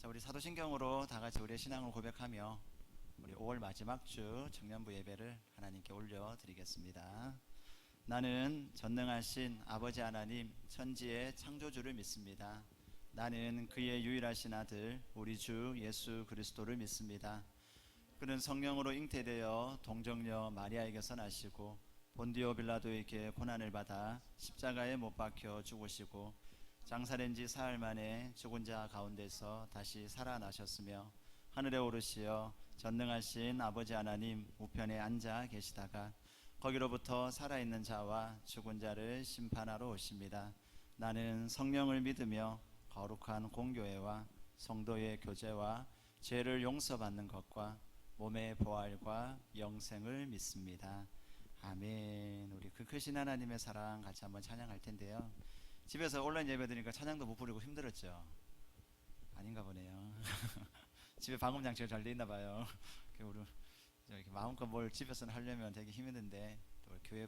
자, 우리 사도신경으로 다 같이 우리의 신앙을 고백하며 우리 5월 마지막 주 청년부 예배를 하나님께 올려드리겠습니다. 나는 전능하신 아버지 하나님 천지의 창조주를 믿습니다. 나는 그의 유일하신 아들 우리 주 예수 그리스도를 믿습니다. 그는 성령으로 잉태되어 동정녀 마리아에게서 나시고 본디오 빌라도에게 고난을 받아 십자가에 못 박혀 죽으시고 장사된 지 사흘 만에 죽은 자 가운데서 다시 살아나셨으며 하늘에 오르시어 전능하신 아버지 하나님 우편에 앉아 계시다가 거기로부터 살아있는 자와 죽은 자를 심판하러 오십니다. 나는 성령을 믿으며 거룩한 공교회와 성도의 교제와 죄를 용서받는 것과 몸의 부활과 영생을 믿습니다. 아멘. 우리 그 크신 하나님의 사랑 같이 한번 찬양할 텐데요. 집에서 온라인 예배 드리니까 찬양도 못 부르고 힘들었죠? 아닌가 보네요. 집에 방음 장치가 잘 돼 있나 봐요. 우리 이렇게 마음껏 뭘 집에서는 하려면 되게 힘드는데 또 교회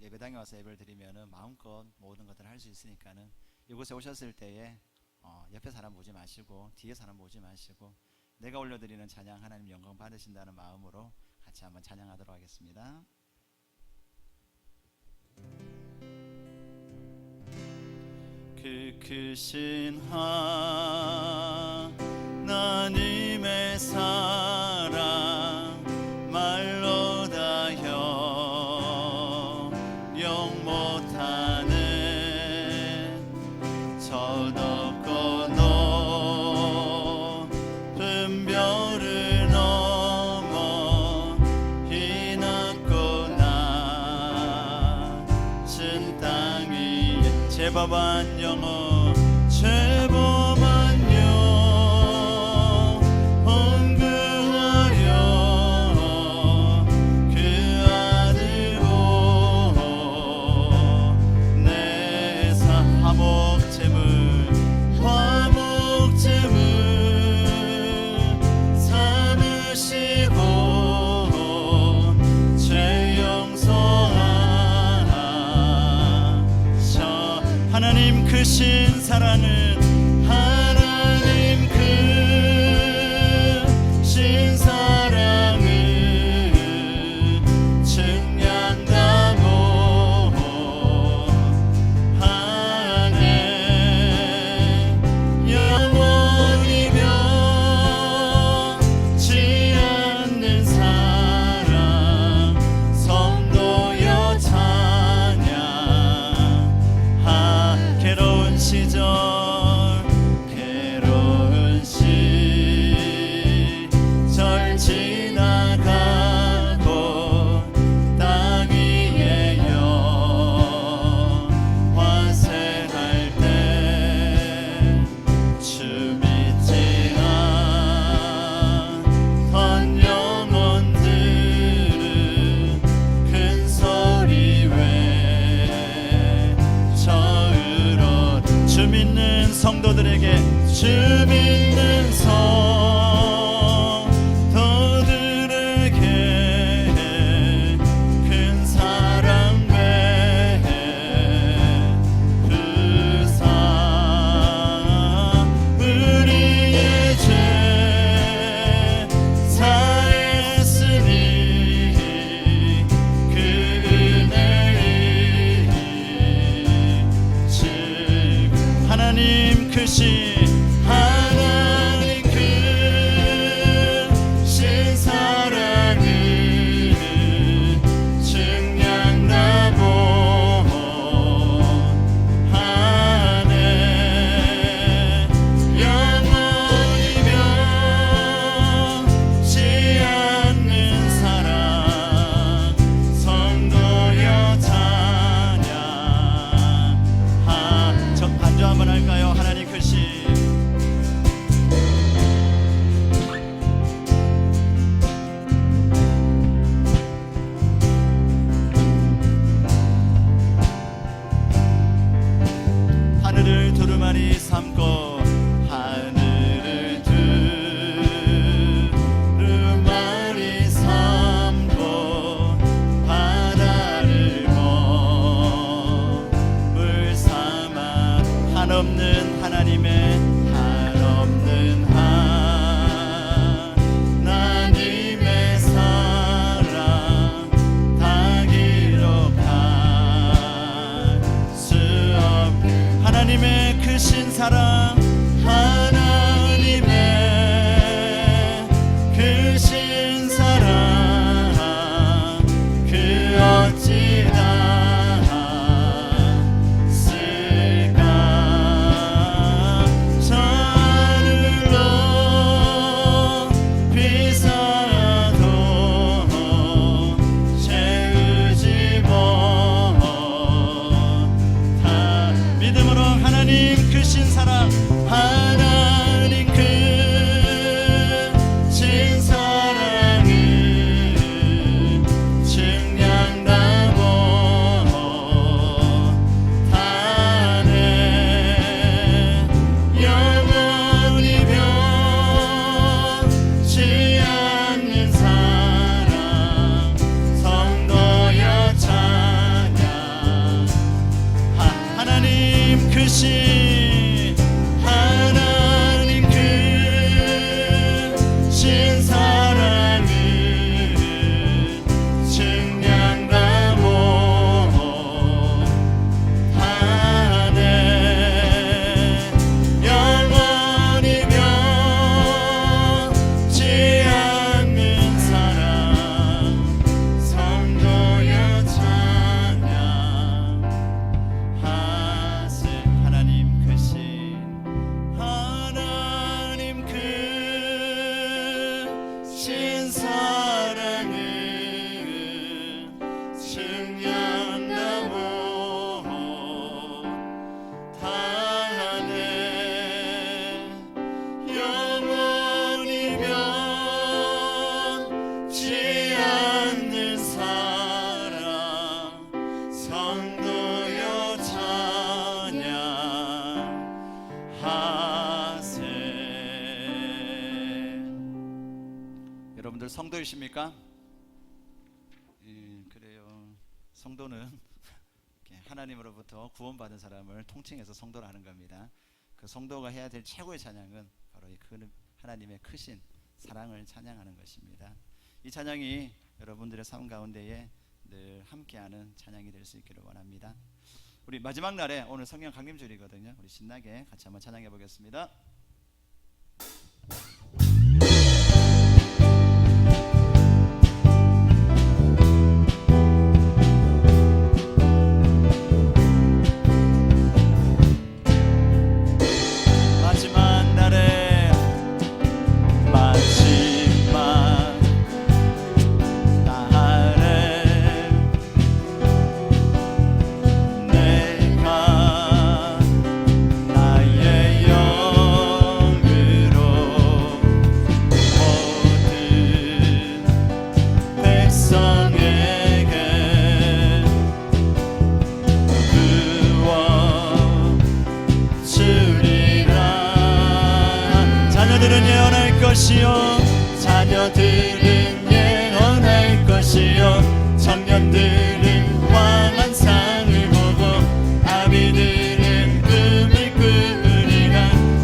예배당에 와서 예배를 드리면은 마음껏 모든 것들을 할 수 있으니까는 이곳에 오셨을 때에 옆에 사람 보지 마시고 뒤에 사람 보지 마시고 내가 올려드리는 찬양 하나님 영광 받으신다는 마음으로 같이 한번 찬양하도록 하겠습니다. 그 크신 하나님의 사랑 말로 다 형용 못하는 저 덥고 높은 별을 넘어 이 낮고 낮은 땅 위에 제법한 영혼 제법한 영혼 구하여 그 아들 보내사 화목제물 삼으시고 죄 용서하셔. 하나님 크신 사랑은 하나님 크신 사랑은 증량하고 하네. 영원히 변치 않는 사랑 성도여 찬양. 괴로운 시절 지나가고 땅 위에 영화세할 때 주 믿지 않던 영혼들은 큰 소리 외쳐 주 믿는 성도들에게 주 믿는 성도들에게 큰 사랑 베푸사 우리의 죄 사했으니 그 은혜의 하나님 크신 하나님 크신 사랑은 증량하고 하네. 영원히 변치 않는 사랑 성도여 찬양. 반주 한번 할까요? 하나님 크신 하늘을 두루마리 삼고 하늘을 두루마리 삼고 바다를 몸을 삼아 한없는 하나님의 한없는 사랑 하나님의 크신 사랑 그 어찌 닿았을까 하늘로 비싸도 채우지 못하 믿음으로 하나님 크신 사랑 하나님 크신 사랑을 증량다 못하네 영원히 변치 않는 사랑 성도여 찬양 하나님 크신 하나님 크신 사랑을 증량다 못하네 영원히 변치 않는 사랑 성도여 찬양하세 하나님 크신 하나님 크신 사랑을 증량다 못하네 영원히 변치 않는 사랑 성도여 찬양하세 여러분들 성도이십니까? 그래요. 성도는 이렇게 하나님으로부터 구원받은 사람을 통칭해서 성도라는 겁니다. 그 성도가 해야 될 최고의 찬양은 바로 이 하나님의 크신 사랑을 찬양하는 것입니다. 이 찬양이 여러분들의 삶 가운데에 늘 함께하는 찬양이 될 수 있기를 원합니다. 우리 마지막 날에 오늘 성경 강림주일이거든요. 우리 신나게 같이 한번 찬양해 보겠습니다. 마지막 날에 마지막 날에 내가 나의 영으로 모든 백성에게 구원 주리라 자녀들은 예언할 것이요 자녀들은 예언할 것이요 청년들은 황한 상을 보고 아비들은 꿈을 꾸리라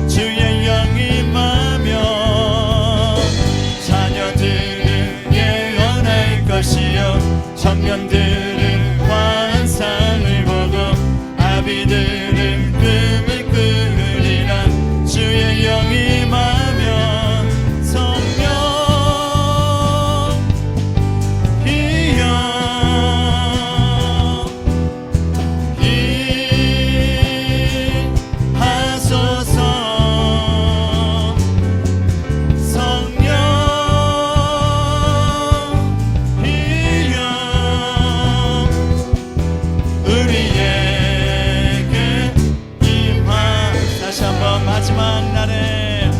주의 영이 임하며 자녀들은 예언할 것이요 청년들은 황한 상을 보고 아비들은 꿈을 꾸리라 주의 영이 임하며 성령 하소서 성령 이여 우리에게 임하 다시 한번 마지막 날에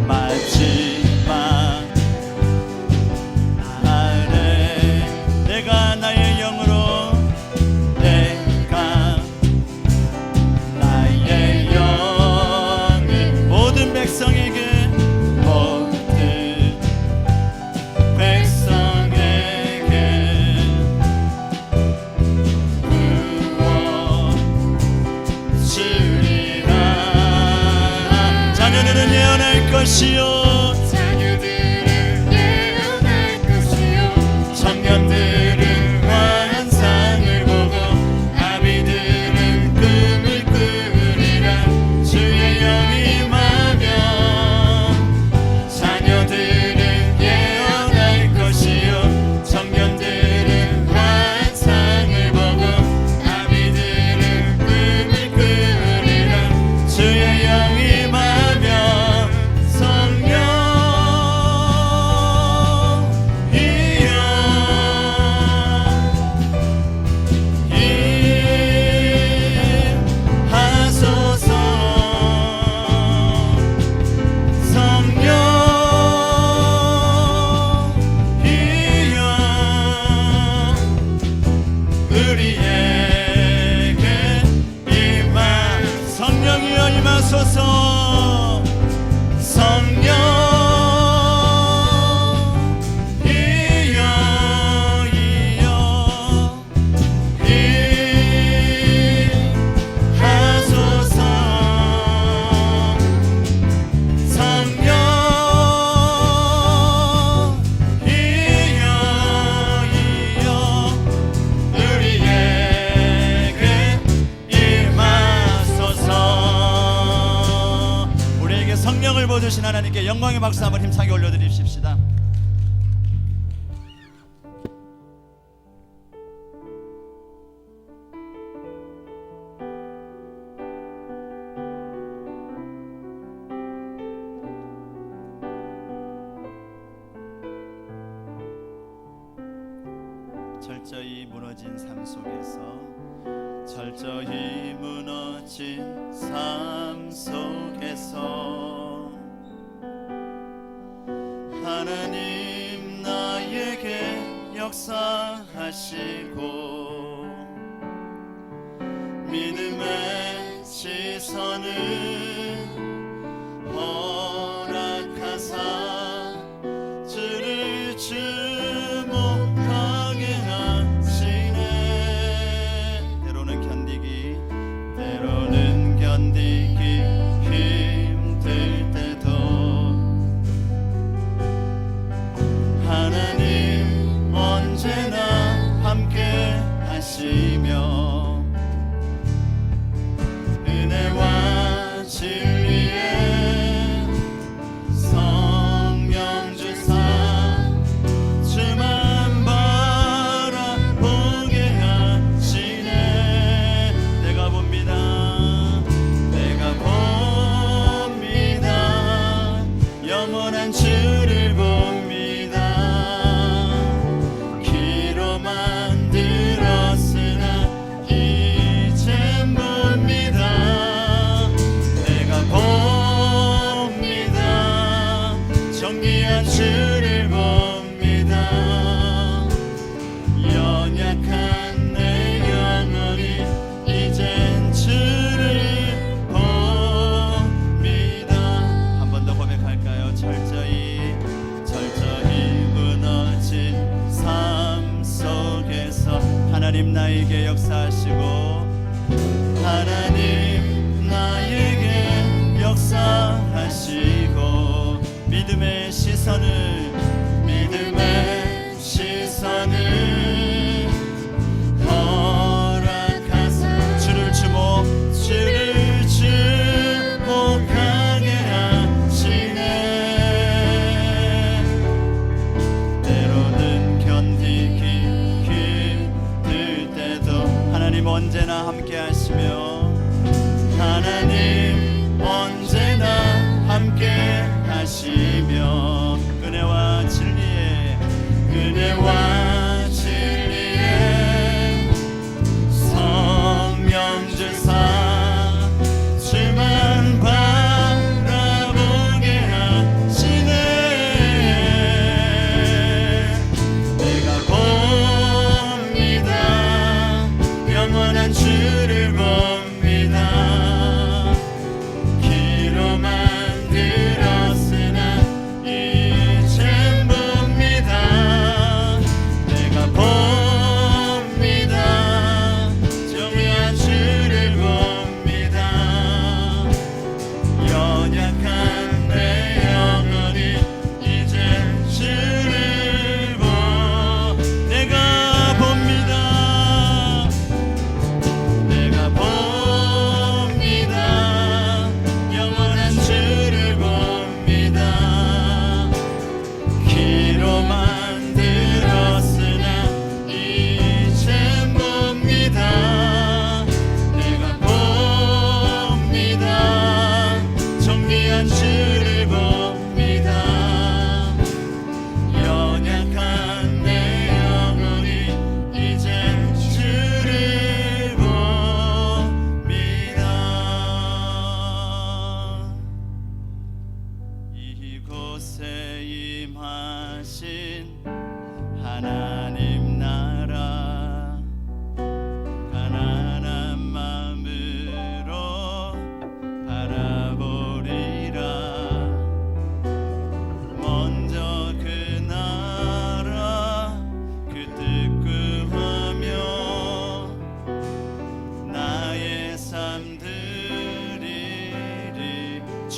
마지막 날에 내가 나의 영으로 내가 나의 영을 모든 백성에게 모든 백성에게 구원 주리라 자녀들은 예언할 것이요 자녀들은 예언할 것이요 청년들은 환상을 보고 아비들은 꿈을 꾸리라 성령이여 임하소서. 성령 주신 하나님께 영광의 박수 한번 힘차게 올려드리십시다. 철저히 무너진 삶 속에서, 철저히 무너진 삶 속에서 하나님 나에게 역사하시고 믿음의 시선을 허락하사 주를 주목하게 하시네. 때로는 견디기 힘들 때도 하나님 언제나 함께 하시며 은혜와 진리에 성령 주사 주만 바라보게 하시네. 내가 봅니다 영원한 주를 봅니다. 주를 봅니다. 연약한 내 영혼이 이젠 주를 봅니다. 한 번 더 고백할까요? 철저히 무너진 삶 속에서 하나님 나에게 역사하시고 하나님 나에게 역사하시고 믿음의 시선을 허락하사 주를 주목하게 하시네. 때로는 견디기 힘들 때도 하나님 언제나 함께 하시며 하나님 언제나 함께 하시며 은혜와 진리에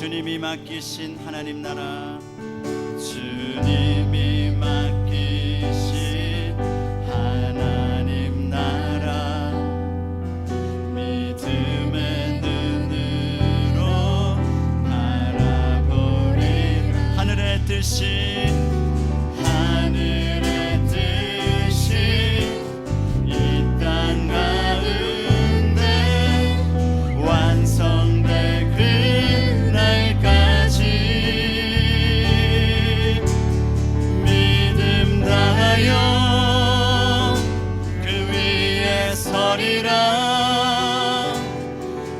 주님이 맡기신 하나님 나라, 주님이 맡기신 하나님 나라, 믿음의 눈으로 바라보리라. 하늘의 뜻이, 하늘의 뜻이 이 땅 가운데 완성될 그날까지 믿음 다하여 그 위에 서리라.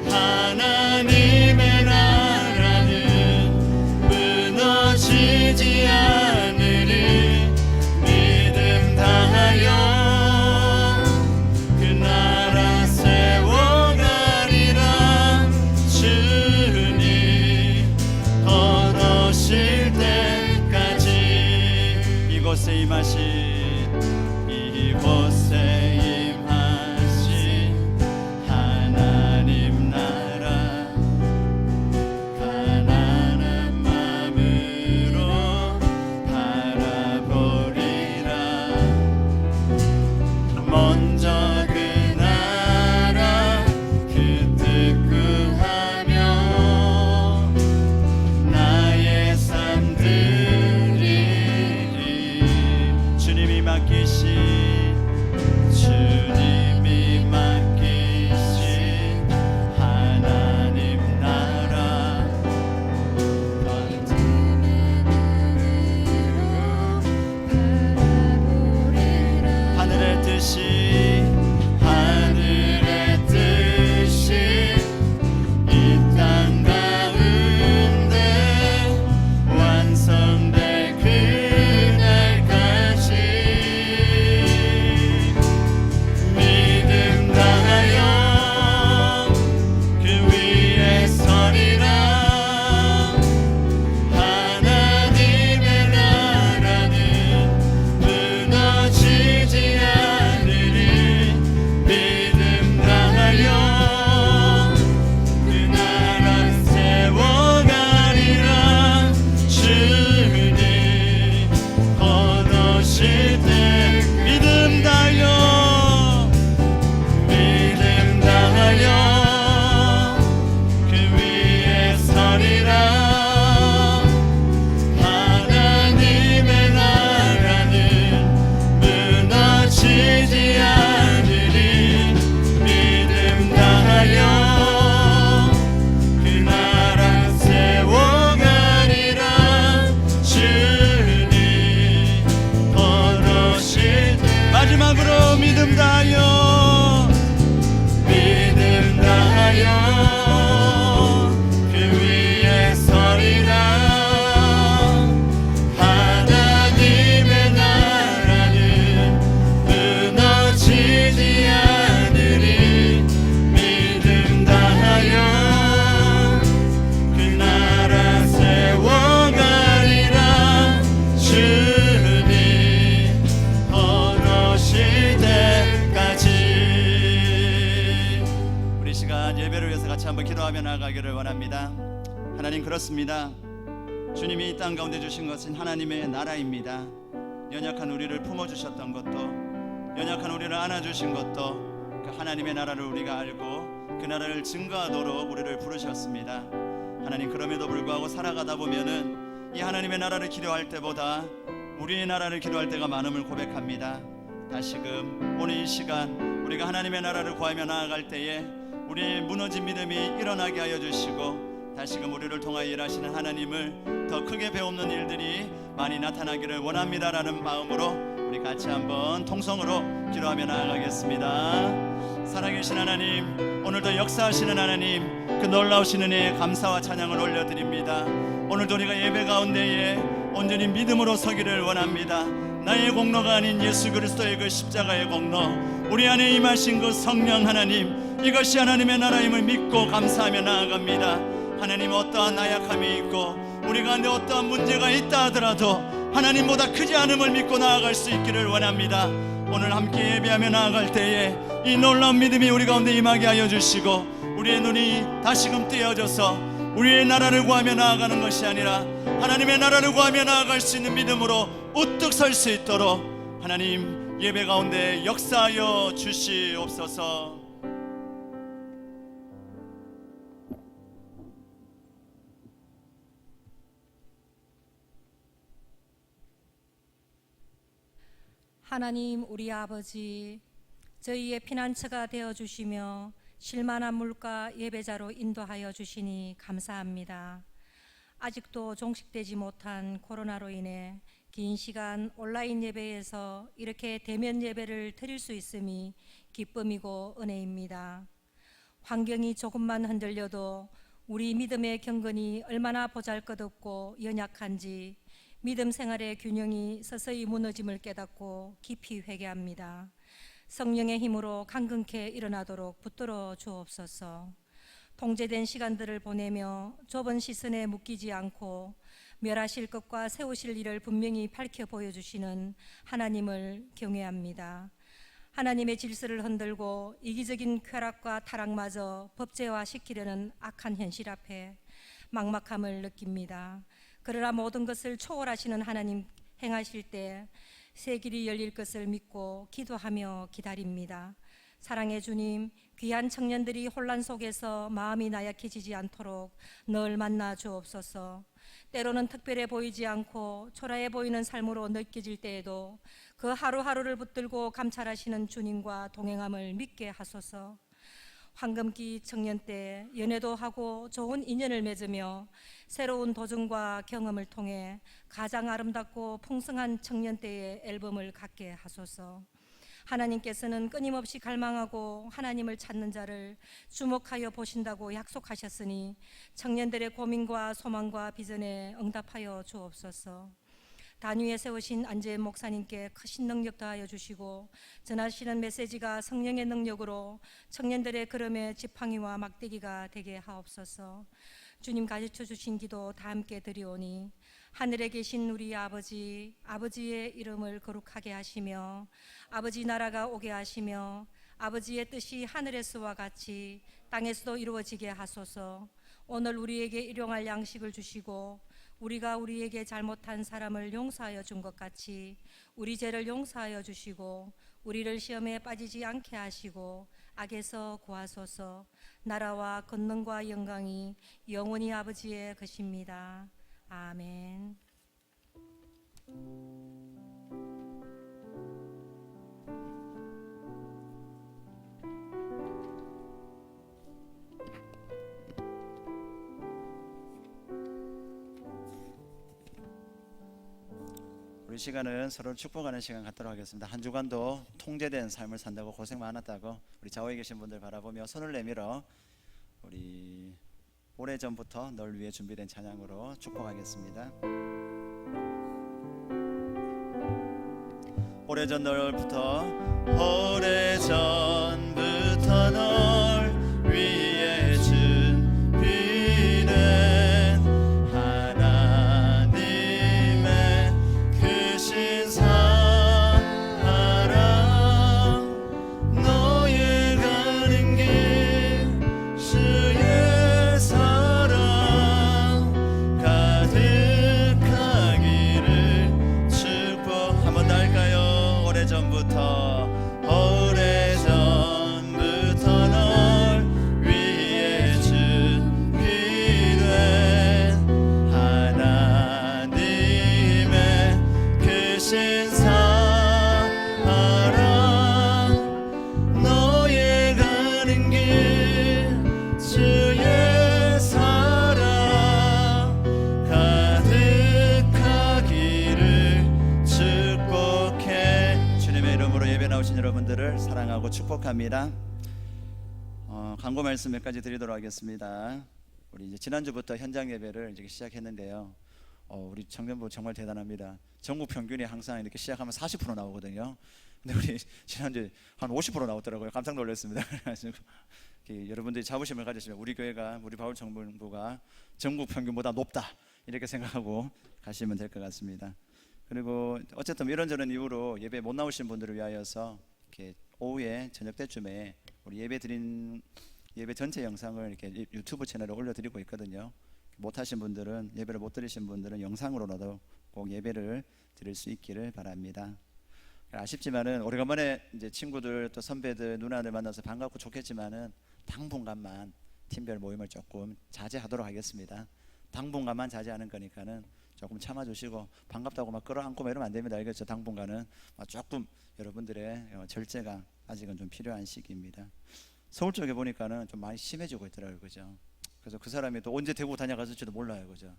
하나님의 나라는 무너지지 않으리. 믿음 다하여 그 나라 세워가리라. 주님 걸어오실 때까지. 이곳에 임하신, 이곳에 임하신 하나님 나라, 가난한 마음으로 바라보리라. 먼저 그 나라 그 뜻 구하며 나의 삶 드리리. 주님이 맡기신, 주님이 맡기신 하나님 나라, 하늘의 뜻이, 하늘의 뜻이 이 땅 가운데 완성될 그날까지 믿음 다하여 그 위에 서리라. 하나님의 나라는 무너지지 않으리. 믿음 다하여 그 나라 세워가리라. 주님 걸어오실 때 믿음 다하여, 믿음 다하여 그 위에 서리라. 하나님의 나라는 무너지지 않으리. 믿음 다하여 그 나라 세워가리라. 주님 걸어오실 때. 마지막으로 믿음 다하여, 믿음 다하여 그 위에 서리라. 하나님의 나라는 무너지지 않으리. 믿음 다하여 그 나라 세워가리라. 주님 걸어오실 때까지. 우리 시간 예배를 위해서 같이 한번 기도하며 나아가기를 원합니다. 하나님, 그렇습니다. 주님이 이 땅 가운데 주신 것은 하나님의 나라입니다. 연약한 우리를 품어주셨던 것도, 연약한 우리를 안아주신 것도 그 하나님의 나라를 우리가 알고 그 나라를 증거하도록 우리를 부르셨습니다. 하나님, 그럼에도 불구하고 살아가다 보면은 이 하나님의 나라를 기도할 때보다 우리의 나라를 기도할 때가 많음을 고백합니다. 다시금 오늘 이 시간 우리가 하나님의 나라를 구하며 나아갈 때에 우리의 무너진 믿음이 일어나게 하여 주시고, 다시금 우리를 통하여 일하시는 하나님을 더 크게 배우는 일들이 많이 나타나기를 원합니다라는 마음으로 우리 같이 한번 통성으로 기도하며 나아가겠습니다. 살아계신 하나님, 오늘도 역사하시는 하나님, 그 놀라우신 은혜에 감사와 찬양을 올려드립니다. 오늘도 우리가 예배 가운데에 온전히 믿음으로 서기를 원합니다. 나의 공로가 아닌 예수 그리스도의 그 십자가의 공로, 우리 안에 임하신 그 성령 하나님, 이것이 하나님의 나라임을 믿고 감사하며 나아갑니다. 하나님, 어떠한 나약함이 있고 우리 가운데 어떠한 문제가 있다 하더라도 하나님보다 크지 않음을 믿고 나아갈 수 있기를 원합니다. 오늘 함께 예배하며 나아갈 때에 이 놀라운 믿음이 우리 가운데 임하게 하여 주시고, 우리의 눈이 다시금 떼어져서 우리의 나라를 구하며 나아가는 것이 아니라 하나님의 나라를 구하며 나아갈 수 있는 믿음으로 우뚝 설 수 있도록 하나님 예배 가운데 역사하여 주시옵소서. 하나님 우리 아버지, 저희의 피난처가 되어주시며 실만한 물가 예배자로 인도하여 주시니 감사합니다. 아직도 종식되지 못한 코로나로 인해 긴 시간 온라인 예배에서 이렇게 대면 예배를 드릴 수 있음이 기쁨이고 은혜입니다. 환경이 조금만 흔들려도 우리 믿음의 경건이 얼마나 보잘것없고 연약한지 믿음 생활의 균형이 서서히 무너짐을 깨닫고 깊이 회개합니다. 성령의 힘으로 강건케 일어나도록 붙들어 주옵소서. 통제된 시간들을 보내며 좁은 시선에 묶이지 않고 멸하실 것과 세우실 일을 분명히 밝혀 보여주시는 하나님을 경외합니다. 하나님의 질서를 흔들고 이기적인 쾌락과 타락마저 법제화시키려는 악한 현실 앞에 막막함을 느낍니다. 그러나 모든 것을 초월하시는 하나님 행하실 때 새 길이 열릴 것을 믿고 기도하며 기다립니다. 사랑의 주님, 귀한 청년들이 혼란 속에서 마음이 나약해지지 않도록 늘 만나 주옵소서. 때로는 특별해 보이지 않고 초라해 보이는 삶으로 느껴질 때에도 그 하루하루를 붙들고 감찰하시는 주님과 동행함을 믿게 하소서. 황금기 청년 때 연애도 하고 좋은 인연을 맺으며 새로운 도전과 경험을 통해 가장 아름답고 풍성한 청년 때의 앨범을 갖게 하소서. 하나님께서는 끊임없이 갈망하고 하나님을 찾는 자를 주목하여 보신다고 약속하셨으니 청년들의 고민과 소망과 비전에 응답하여 주옵소서. 단위에 세우신 안재현 목사님께 크신 능력 더하여 주시고 전하시는 메시지가 성령의 능력으로 청년들의 걸음의 지팡이와 막대기가 되게 하옵소서. 주님 가르쳐 주신 기도 다 함께 드리오니 하늘에 계신 우리 아버지, 아버지의 이름을 거룩하게 하시며 아버지 나라가 오게 하시며 아버지의 뜻이 하늘에서와 같이 땅에서도 이루어지게 하소서. 오늘 우리에게 일용할 양식을 주시고 우리가 우리에게 잘못한 사람을 용서하여 준 것 같이 우리 죄를 용서하여 주시고 우리를 시험에 빠지지 않게 하시고 악에서 구하소서. 나라와 권능과 영광이 영원히 아버지의 것입니다. 아멘. 우리 시간은 서로를 축복하는 시간 갖도록 하겠습니다. 한 주간도 통제된 삶을 산다고 고생 많았다고 우리 좌우에 계신 분들 바라보며 손을 내밀어 우리 오래전부터 널 위해 준비된 찬양으로 축복하겠습니다. 오래전부터 널 위해 준비된 하나님의 크신 사랑 너의 가는 길 주의 사랑 가득하기를 축복. 한 번 더 할까요? 오래전부터 널 위해 준비된 하나님의 크신 사랑 너의 가는 길 주의 사랑 가득하기를 축복해. 주님의 이름으로 예배 나오신 여러분들을 사랑하고 축복합니다. 광고 말씀 몇 가지 드리도록 하겠습니다. 우리 이제 지난주부터 현장 예배를 이제 시작했는데요. 우리 청년부 정말 대단합니다. 전국 평균이 항상 이렇게 시작하면 40% 나오거든요. 근데 우리 지난주에 한 50% 나오더라고요. 깜짝 놀랐습니다. 그래가지고 여러분들이 자부심을 가지시면 우리 교회가, 우리 바울 청년부가 전국 평균보다 높다 이렇게 생각하고 가시면 될 것 같습니다. 그리고 어쨌든 이런저런 이유로 예배 못 나오신 분들을 위하여서 이렇게 오후에 저녁 때쯤에 우리 예배 드린 예배 전체 영상을 이렇게 유튜브 채널에 올려드리고 있거든요. 못하신 분들은, 예배를 못 드리신 분들은 영상으로라도 꼭 예배를 드릴 수 있기를 바랍니다. 아쉽지만은 오래간만에 이제 친구들 또 선배들 누나들 만나서 반갑고 좋겠지만은 당분간만 팀별 모임을 조금 자제하도록 하겠습니다. 당분간만 자제하는 거니까는 조금 참아주시고, 반갑다고 막 끌어안고 이러면 안 됩니다. 알겠죠? 당분간은 조금 여러분들의 절제가 아직은 좀 필요한 시기입니다. 서울 쪽에 보니까는 좀 많이 심해지고 있더라고요, 그죠? 그래서 그 사람이 또 언제 대구 다녀갔을지도 몰라요, 그죠?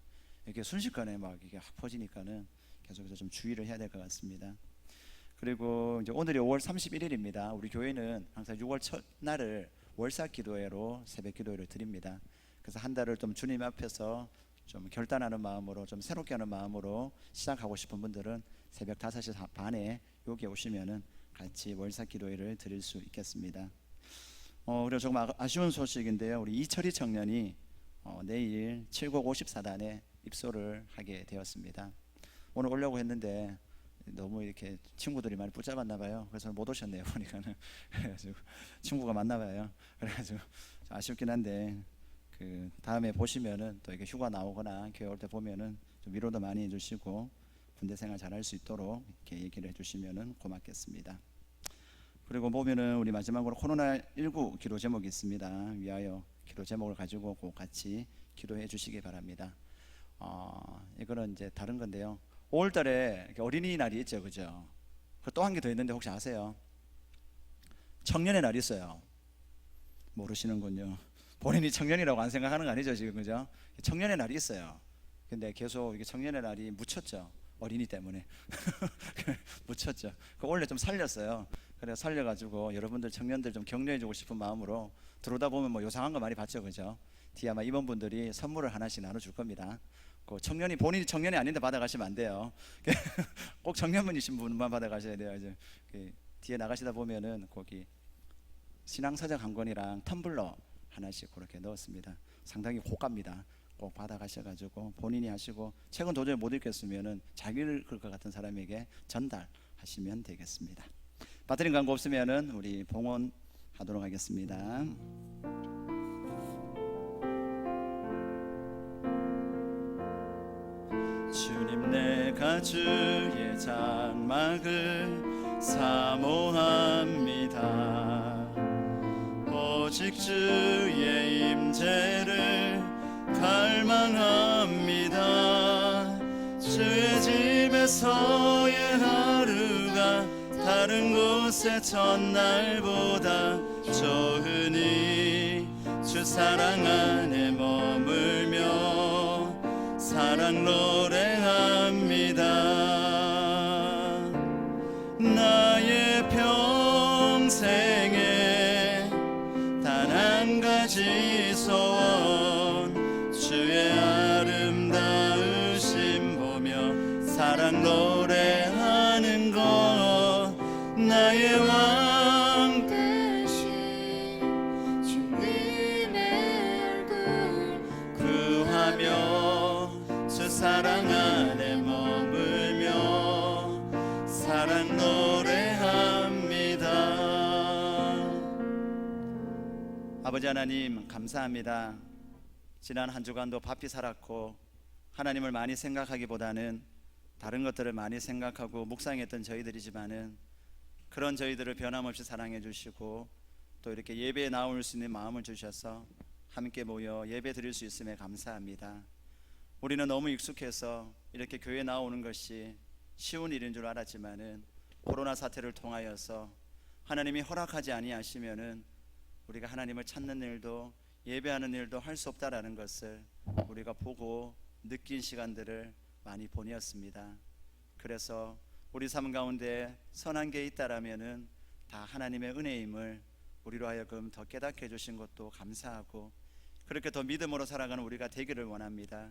이렇게 순식간에 막 이게 확 퍼지니까는 계속해서 좀 주의를 해야 될 것 같습니다. 그리고 이제 오늘이 5월 31일입니다. 우리 교회는 항상 6월 첫날을 월사 기도회로 새벽 기도회를 드립니다. 그래서 한 달을 좀 주님 앞에서 좀 결단하는 마음으로, 좀 새롭게 하는 마음으로 시작하고 싶은 분들은 새벽 5시 반에 여기 오시면은 같이 월사 기도회를 드릴 수 있겠습니다. 그리고 조금 아쉬운 소식인데요. 우리 이철희 청년이 내일 7곡 54단에 입소를 하게 되었습니다. 오늘 오려고 했는데 너무 이렇게 친구들이 많이 붙잡았나 봐요. 그래서 못 오셨네요, 보니까는. 그래가지고 친구가 많나 봐요. 그래가지고 아쉽긴 한데, 그 다음에 보시면은 또 이렇게 휴가 나오거나 교회 올 때 보면은 좀 위로도 많이 해주시고 군대 생활 잘할 수 있도록 이렇게 얘기를 해주시면은 고맙겠습니다. 그리고 보면은 우리 마지막으로 코로나19 기도 제목이 있습니다. 위하여 기도 제목을 가지고 꼭 같이 기도해 주시기 바랍니다. 이거는 이제 다른 건데요. 5월달에 어린이날이 있죠, 그죠? 또 한 개 더 있는데 혹시 아세요? 청년의 날이 있어요. 모르시는군요. 본인이 청년이라고 안 생각하는 거 아니죠, 지금, 그죠? 청년의 날이 있어요. 근데 계속 이게 청년의 날이 묻혔죠, 어린이 때문에. 묻혔죠. 그 원래 좀 살렸어요. 그래서 살려가지고 여러분들 청년들 좀 격려해주고 싶은 마음으로 들어오다 보면 뭐 요상한 거 많이 봤죠, 그죠? 뒤에 아마 임원분들이 선물을 하나씩 나눠줄 겁니다. 그 청년이, 본인이 청년이 아닌데 받아가시면 안 돼요. 꼭 청년분이신 분만 받아가셔야 돼요. 이제 뒤에 나가시다 보면은 거기 신앙서적 한 권이랑 텀블러 하나씩 그렇게 넣었습니다. 상당히 고가입니다. 꼭 받아가셔가지고 본인이 하시고, 책은 도저히 못 읽겠으면은 자기 읽을 것 같은 사람에게 전달하시면 되겠습니다. 빠뜨린 광고 없으면은 우리 봉헌하도록 하겠습니다. 주님, 내가 주의 장막을 사모합니다. 오직 주의 임재를 갈망합니다. 주의 집에서의 하루가 다른 곳의 첫날보다 좋으니 주 사랑 안에 머물며 사랑 노래합니다. 나의 평생에 단 한 가지 소원, 주의 아름다우심 보며 사랑 노래하는 것, 나의 왕 되신 주님의 얼굴 구하며 주 사랑 안에 머물며 사랑 노래합니다. 아버지 하나님, 감사합니다. 지난 한 주간도 바삐 살았고 하나님을 많이 생각하기보다는 다른 것들을 많이 생각하고 묵상했던 저희들이지만은, 그런 저희들을 변함없이 사랑해 주시고 또 이렇게 예배에 나올 수 있는 마음을 주셔서 함께 모여 예배 드릴 수 있음에 감사합니다. 우리는 너무 익숙해서 이렇게 교회에 나오는 것이 쉬운 일인 줄 알았지만은, 코로나 사태를 통하여서 하나님이 허락하지 아니하시면은 우리가 하나님을 찾는 일도 예배하는 일도 할 수 없다라는 것을 우리가 보고 느낀 시간들을 많이 보내었습니다. 그래서 우리 삶 가운데 선한 게 있다라면은 다 하나님의 은혜임을 우리로 하여금 더 깨닫게 해주신 것도 감사하고, 그렇게 더 믿음으로 살아가는 우리가 되기를 원합니다.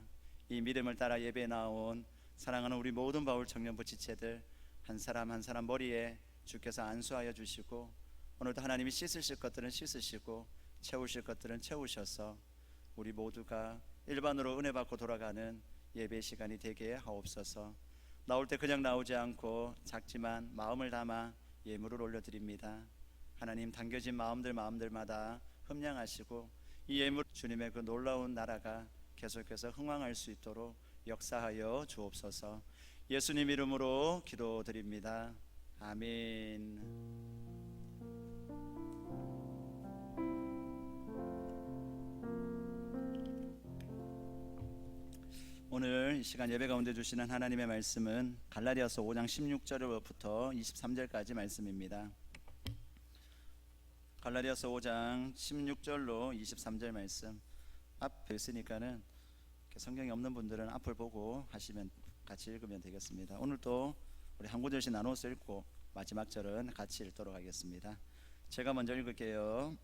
이 믿음을 따라 예배에 나온 사랑하는 우리 모든 바울 청년부 지체들 한 사람 한 사람 머리에 주께서 안수하여 주시고, 오늘도 하나님이 씻으실 것들은 씻으시고 채우실 것들은 채우셔서 우리 모두가 일반으로 은혜 받고 돌아가는 예배 시간이 되게 하옵소서. 나올 때 그냥 나오지 않고 작지만 마음을 담아 예물을 올려드립니다. 하나님, 당겨진 마음들마다 흠량하시고 이 예물 주님의 그 놀라운 나라가 계속해서 흥왕할 수 있도록 역사하여 주옵소서. 예수님 이름으로 기도드립니다. 아멘. 오늘 이 시간 예배 가운데 주시는 하나님의 말씀은 갈라디아서 5장 16절부터 23절까지 말씀입니다. 갈라디아서 5장 16절로 23절 말씀 앞에 있으니까는 성경이 없는 분들은 앞을 보고 하시면 같이 읽으면 되겠습니다. 오늘 또 우리 한 구절씩 나눠서 읽고 마지막 절은 같이 읽도록 하겠습니다. 제가 먼저 읽을게요.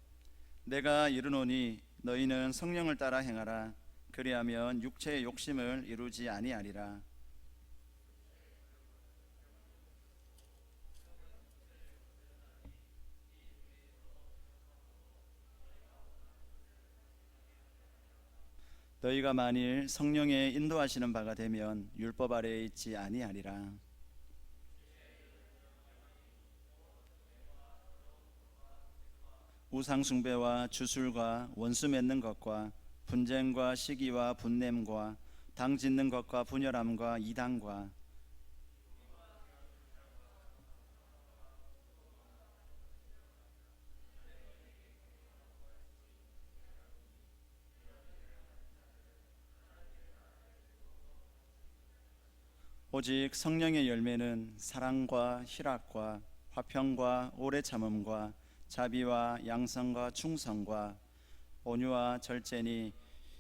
내가 이르노니 너희는 성령을 따라 행하라. 그리하면 육체의 욕심을 이루지 아니하리라. 너희가 만일 성령의 인도하시는 바가 되면 율법 아래에 있지 아니하리라. 우상 숭배와 주술과 원수 맺는 것과 분쟁과 시기와 분냄과 당 짓는 것과 분열함과 이단과 오직 성령의 열매는 사랑과 희락과 화평과 오래 참음과 자비와 양선과 충성과 온유와 절제니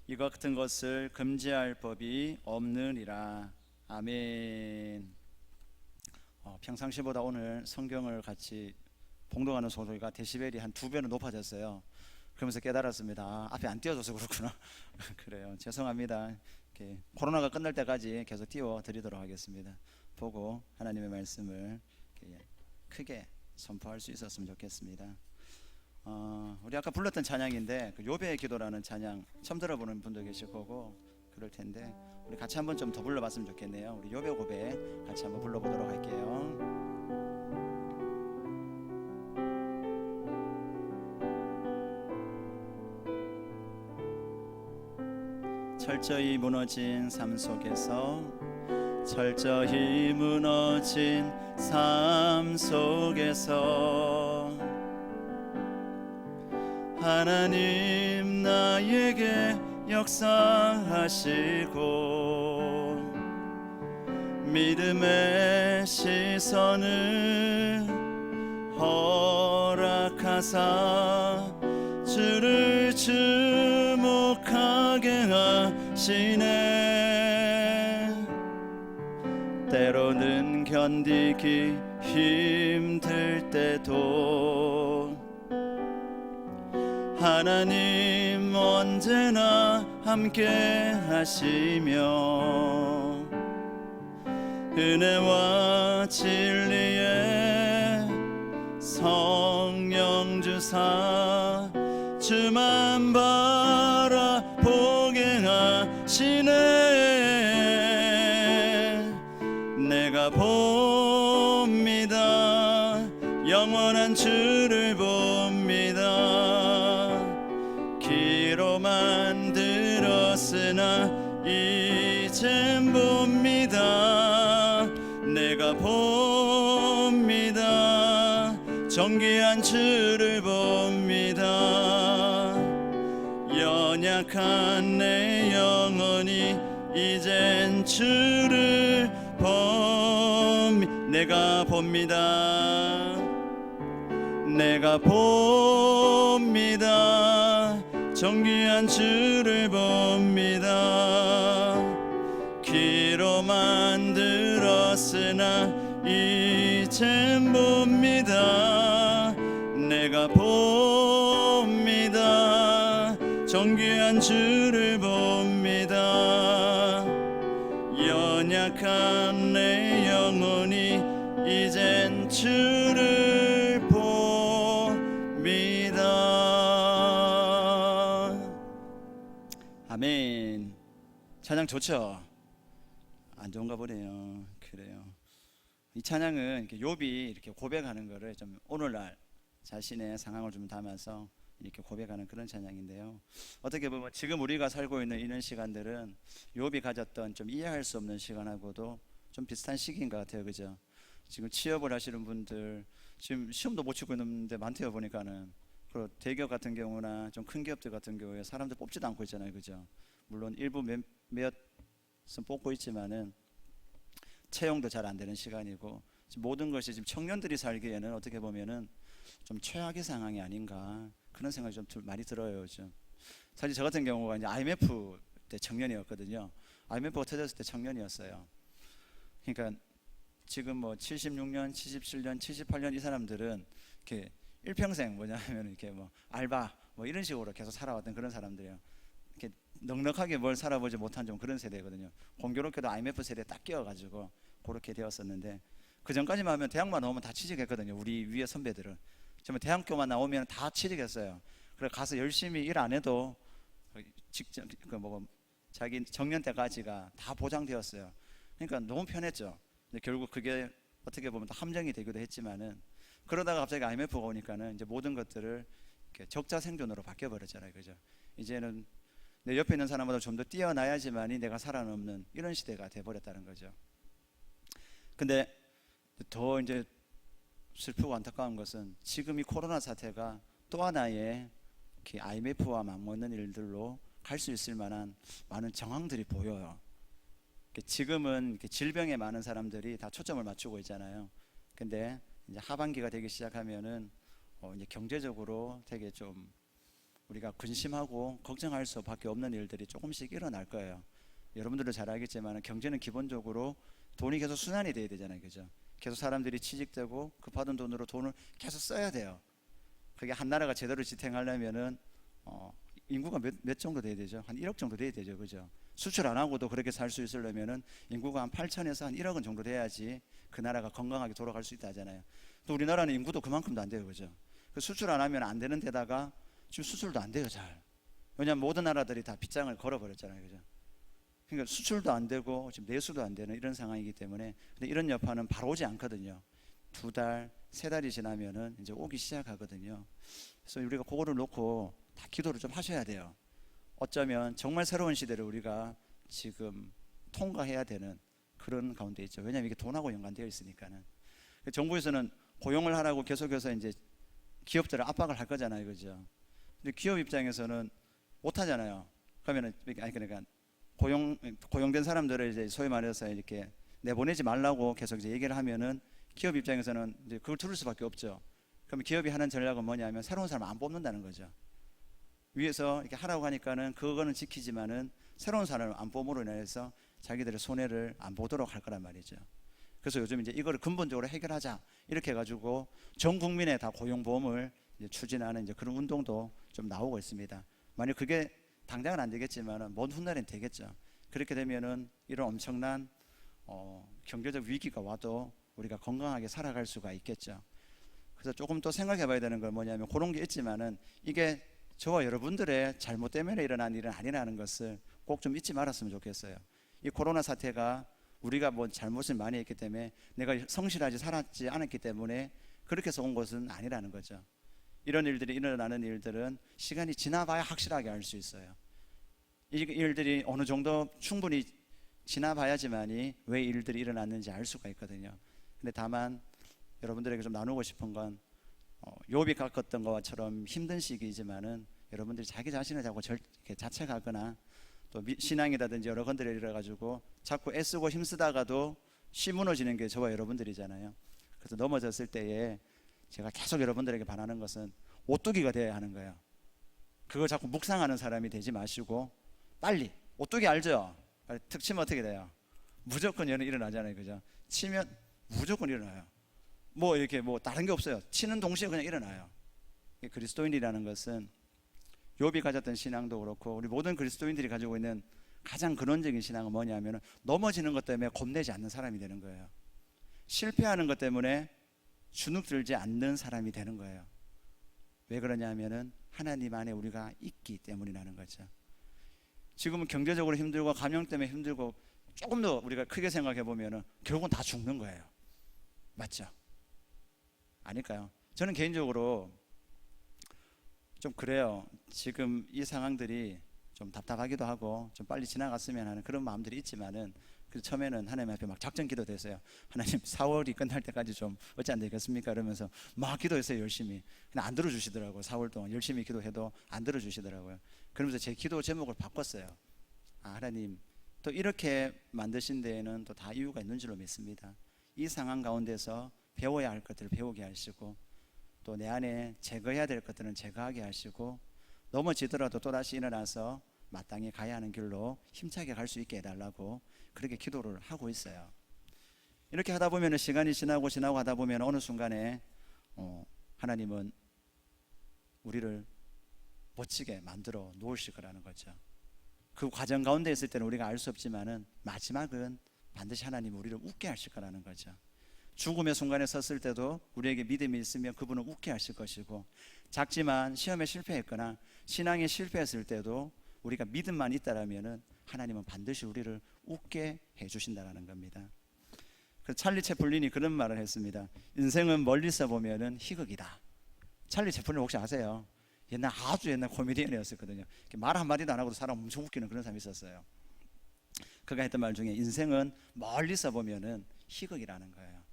이것 같은 것을 금지할 법이 없느니라. 아멘. 평상시보다 오늘 성경을 같이 봉독하는 소리가 데시벨이 한 2배는 높아졌어요. 그러면서 깨달았습니다. 앞에 안 띄워줘서 그렇구나. 그래요. 죄송합니다. 이렇게 코로나가 끝날 때까지 계속 띄워드리도록 하겠습니다. 보고 하나님의 말씀을 크게 선포할 수 있었으면 좋겠습니다. 우리 아까 불렀던 찬양인데 그 요배의 기도라는 찬양 처음 들어보는 분도 계실 거고 그럴 텐데 우리 같이 한번 좀 더 불러봤으면 좋겠네요. 우리 요배 고백 같이 한번 불러보도록 할게요. 철저히 무너진 삶 속에서 철저히 무너진 삶 속에서 하나님 나에게 역사하시고 믿음의 시선을 허락하사 주를 주목하게 하시네. 때로는 견디기 힘들 때도 하나님 언제나 함께 하시며 은혜와 진리의 성령 주사 주만 바라보게 하시네. 내가 봅니다. 영원한 주를 봅니다. 기로만 들었으나 이젠 봅니다. 내가 봅니다. 존귀한 주를 봅니다. 연약한 내 영혼이 이젠 주를 내가 봅니다. 내가 봅니다. 존귀한 주를 봅니다. 귀로만 들었으나 이젠 봅니다. 내가 봅니다. 존귀한 주를 봅니다. 연약한 내 영혼이 이젠 주를 봅니다. 아멘. 찬양 좋죠? 안 좋은가 보네요. 그래요. 이 찬양은 이렇게 욥이 이렇게 고백하는 거를 좀 오늘날 자신의 상황을 좀 담아서 이렇게 고백하는 그런 찬양인데요. 어떻게 보면 지금 우리가 살고 있는 이런 시간들은 욥이 가졌던 좀 이해할 수 없는 시간하고도 좀 비슷한 시기인 것 같아요, 그죠? 지금 취업을 하시는 분들 지금 시험도 못 치고 있는데 많대요 보니까는. 그리고 대기업 같은 경우나 좀 큰 기업들 같은 경우에 사람들 뽑지도 않고 있잖아요, 그죠? 물론 일부 몇몇은 뽑고 있지만은 채용도 잘 안 되는 시간이고, 지금 모든 것이 지금 청년들이 살기에는 어떻게 보면은 좀 최악의 상황이 아닌가 그런 생각이 좀 많이 들어요, 요즘. 사실 저 같은 경우가 이제 IMF 때 청년이었거든요. IMF가 터졌을 때 청년이었어요. 그러니까 지금 뭐 76년, 77년, 78년 이 사람들은 이렇게 일평생 뭐냐면 이렇게 뭐 알바 뭐 이런 식으로 계속 살아왔던 그런 사람들이에요. 이렇게 넉넉하게 뭘 살아보지 못한 좀 그런 세대거든요. 공교롭게도 IMF 세대에 딱 끼어가지고 그렇게 되었었는데, 그 전까지만 하면 대학만 나오면 다 취직했거든요. 우리 위에 선배들은 정말 대학교만 나오면 다 취직했어요. 그래 가서 열심히 일 안 해도 직접 뭐 자기 정년 때까지가 다 보장되었어요. 그러니까 너무 편했죠. 근데 결국 그게 어떻게 보면 함정이 되기도 했지만은, 그러다가 갑자기 IMF가 오니까는 이제 모든 것들을 이렇게 적자 생존으로 바뀌어 버렸잖아요, 그죠? 이제는 내 옆에 있는 사람보다 좀 더 뛰어나야지만이 내가 살아남는 이런 시대가 돼 버렸다는 거죠. 근데 더 이제 슬프고 안타까운 것은 지금 이 코로나 사태가 또 하나의 IMF와 맞먹는 일들로 갈 수 있을 만한 많은 정황들이 보여요. 지금은 질병에 많은 사람들이 다 초점을 맞추고 있잖아요. 근데 이제 하반기가 되기 시작하면은 이제 경제적으로 되게 좀 우리가 근심하고 걱정할 수밖에 없는 일들이 조금씩 일어날 거예요. 여러분들도 잘 알겠지만 경제는 기본적으로 돈이 계속 순환이 돼야 되잖아요, 그죠? 계속 사람들이 취직되고 그 받은 돈으로 돈을 계속 써야 돼요. 그게 한 나라가 제대로 지탱하려면은 인구가 몇 정도 돼야 되죠? 한 1억 정도 돼야 되죠, 그죠? 수출 안 하고도 그렇게 살 수 있으려면은 인구가 한 8천에서 한 1억은 정도 돼야지 그 나라가 건강하게 돌아갈 수 있다 하잖아요. 또 우리나라는 인구도 그만큼도 안 돼요, 그죠? 그 수출 안 하면 안 되는 데다가 지금 수출도 안 돼요, 잘. 왜냐하면 모든 나라들이 다 빗장을 걸어버렸잖아요, 그죠? 그러니까 수출도 안 되고 지금 내수도 안 되는 이런 상황이기 때문에, 근데 이런 여파는 바로 오지 않거든요. 2달, 3달이 지나면은 이제 오기 시작하거든요. 그래서 우리가 그거를 놓고 다 기도를 좀 하셔야 돼요. 어쩌면 정말 새로운 시대를 우리가 지금 통과해야 되는 그런 가운데 있죠. 왜냐하면 이게 돈하고 연관되어 있으니까는. 정부에서는 고용을 하라고 계속해서 이제 기업들을 압박을 할 거잖아요, 그죠? 근데 기업 입장에서는 못 하잖아요. 그러면은 그러니까 고용된 사람들을 이제 소위 말해서 이렇게 내보내지 말라고 계속 이제 얘기를 하면은 기업 입장에서는 이제 그걸 들을 수밖에 없죠. 그럼 기업이 하는 전략은 뭐냐면 새로운 사람 안 뽑는다는 거죠. 위에서 이렇게 하라고 하니까는 그거는 지키지만은 새로운 사람을 안 뽑음으로 인해서 자기들의 손해를 안 보도록 할 거란 말이죠. 그래서 요즘 이제 이거를 근본적으로 해결하자 이렇게 해가지고 전 국민의 다 고용보험을 이제 추진하는 이제 그런 운동도 좀 나오고 있습니다. 만약 그게 당장은 안 되겠지만은 먼 훗날엔 되겠죠. 그렇게 되면은 이런 엄청난 경제적 위기가 와도 우리가 건강하게 살아갈 수가 있겠죠. 그래서 조금 또 생각해봐야 되는 건 뭐냐면 그런 게 있지만은 이게 저와 여러분들의 잘못 때문에 일어난 일은 아니라는 것을 꼭 좀 잊지 말았으면 좋겠어요. 이 코로나 사태가 우리가 뭐 잘못을 많이 했기 때문에 내가 성실하지 살았지 않았기 때문에 그렇게 해서 온 것은 아니라는 거죠. 이런 일들이 일어나는 일들은 시간이 지나봐야 확실하게 알 수 있어요. 이 일들이 어느 정도 충분히 지나봐야지만이 왜 일들이 일어났는지 알 수가 있거든요. 근데 다만 여러분들에게 좀 나누고 싶은 건 욥이 겪었던 것처럼 힘든 시기이지만은 여러분들이 자기 자신을 이렇게 자책하거나 또 신앙이라든지 여러 건들에 이래가지고 자꾸 애쓰고 힘쓰다가도 무너지는 게 저와 여러분들이잖아요. 그래서 넘어졌을 때에 제가 계속 여러분들에게 바라는 것은 오뚜기가 되어야 하는 거예요. 그걸 자꾸 묵상하는 사람이 되지 마시고 빨리 오뚜기 알죠? 툭 치면 어떻게 돼요? 무조건 일어나잖아요, 그죠? 치면 무조건 일어나요. 뭐 이렇게 뭐 다른 게 없어요. 치는 동시에 그냥 일어나요. 그리스도인이라는 것은 욥이 가졌던 신앙도 그렇고 우리 모든 그리스도인들이 가지고 있는 가장 근원적인 신앙은 뭐냐면 넘어지는 것 때문에 겁내지 않는 사람이 되는 거예요. 실패하는 것 때문에 주눅들지 않는 사람이 되는 거예요. 왜 그러냐면은 하나님 안에 우리가 있기 때문이라는 거죠. 지금은 경제적으로 힘들고 감염 때문에 힘들고 조금 더 우리가 크게 생각해 보면은 결국은 다 죽는 거예요. 맞죠? 아닐까요? 저는 개인적으로 좀 그래요. 지금 이 상황들이 좀 답답하기도 하고 좀 빨리 지나갔으면 하는 그런 마음들이 있지만은, 그 처음에는 하나님 앞에 막 작전 기도됐어요. 하나님 4월이 끝날 때까지 좀 어찌 안 되겠습니까? 이러면서 막 기도했어요. 열심히. 근데 안 들어주시더라고요. 4월 동안 열심히 기도해도 안 들어주시더라고요. 그러면서 제 기도 제목을 바꿨어요. 아, 하나님 또 이렇게 만드신 데에는 또 다 이유가 있는 줄로 믿습니다. 이 상황 가운데서 배워야 할 것들을 배우게 하시고, 또 내 안에 제거해야 될 것들은 제거하게 하시고, 넘어지더라도 또다시 일어나서 마땅히 가야 하는 길로 힘차게 갈 수 있게 해달라고 그렇게 기도를 하고 있어요. 이렇게 하다 보면 시간이 지나고 하다 보면 어느 순간에 하나님은 우리를 멋지게 만들어 놓으실 거라는 거죠. 그 과정 가운데 있을 때는 우리가 알 수 없지만은 마지막은 반드시 하나님이 우리를 웃게 하실 거라는 거죠. 죽음의 순간에 섰을 때도 우리에게 믿음이 있으면 그분은 웃게 하실 것이고, 작지만 시험에 실패했거나 신앙에 실패했을 때도 우리가 믿음만 있다라면은 하나님은 반드시 우리를 웃게 해주신다라는 겁니다. 그 찰리 채플린이 그런 말을 했습니다. 인생은 멀리서 보면은 희극이다. 찰리 채플린 혹시 아세요? 아주 옛날 코미디언이었었거든요. 말 한마디도 안 하고도 사람 엄청 웃기는 그런 사람이 있었어요. 그가 했던 말 중에 인생은 멀리서 보면은 희극이라는 거예요.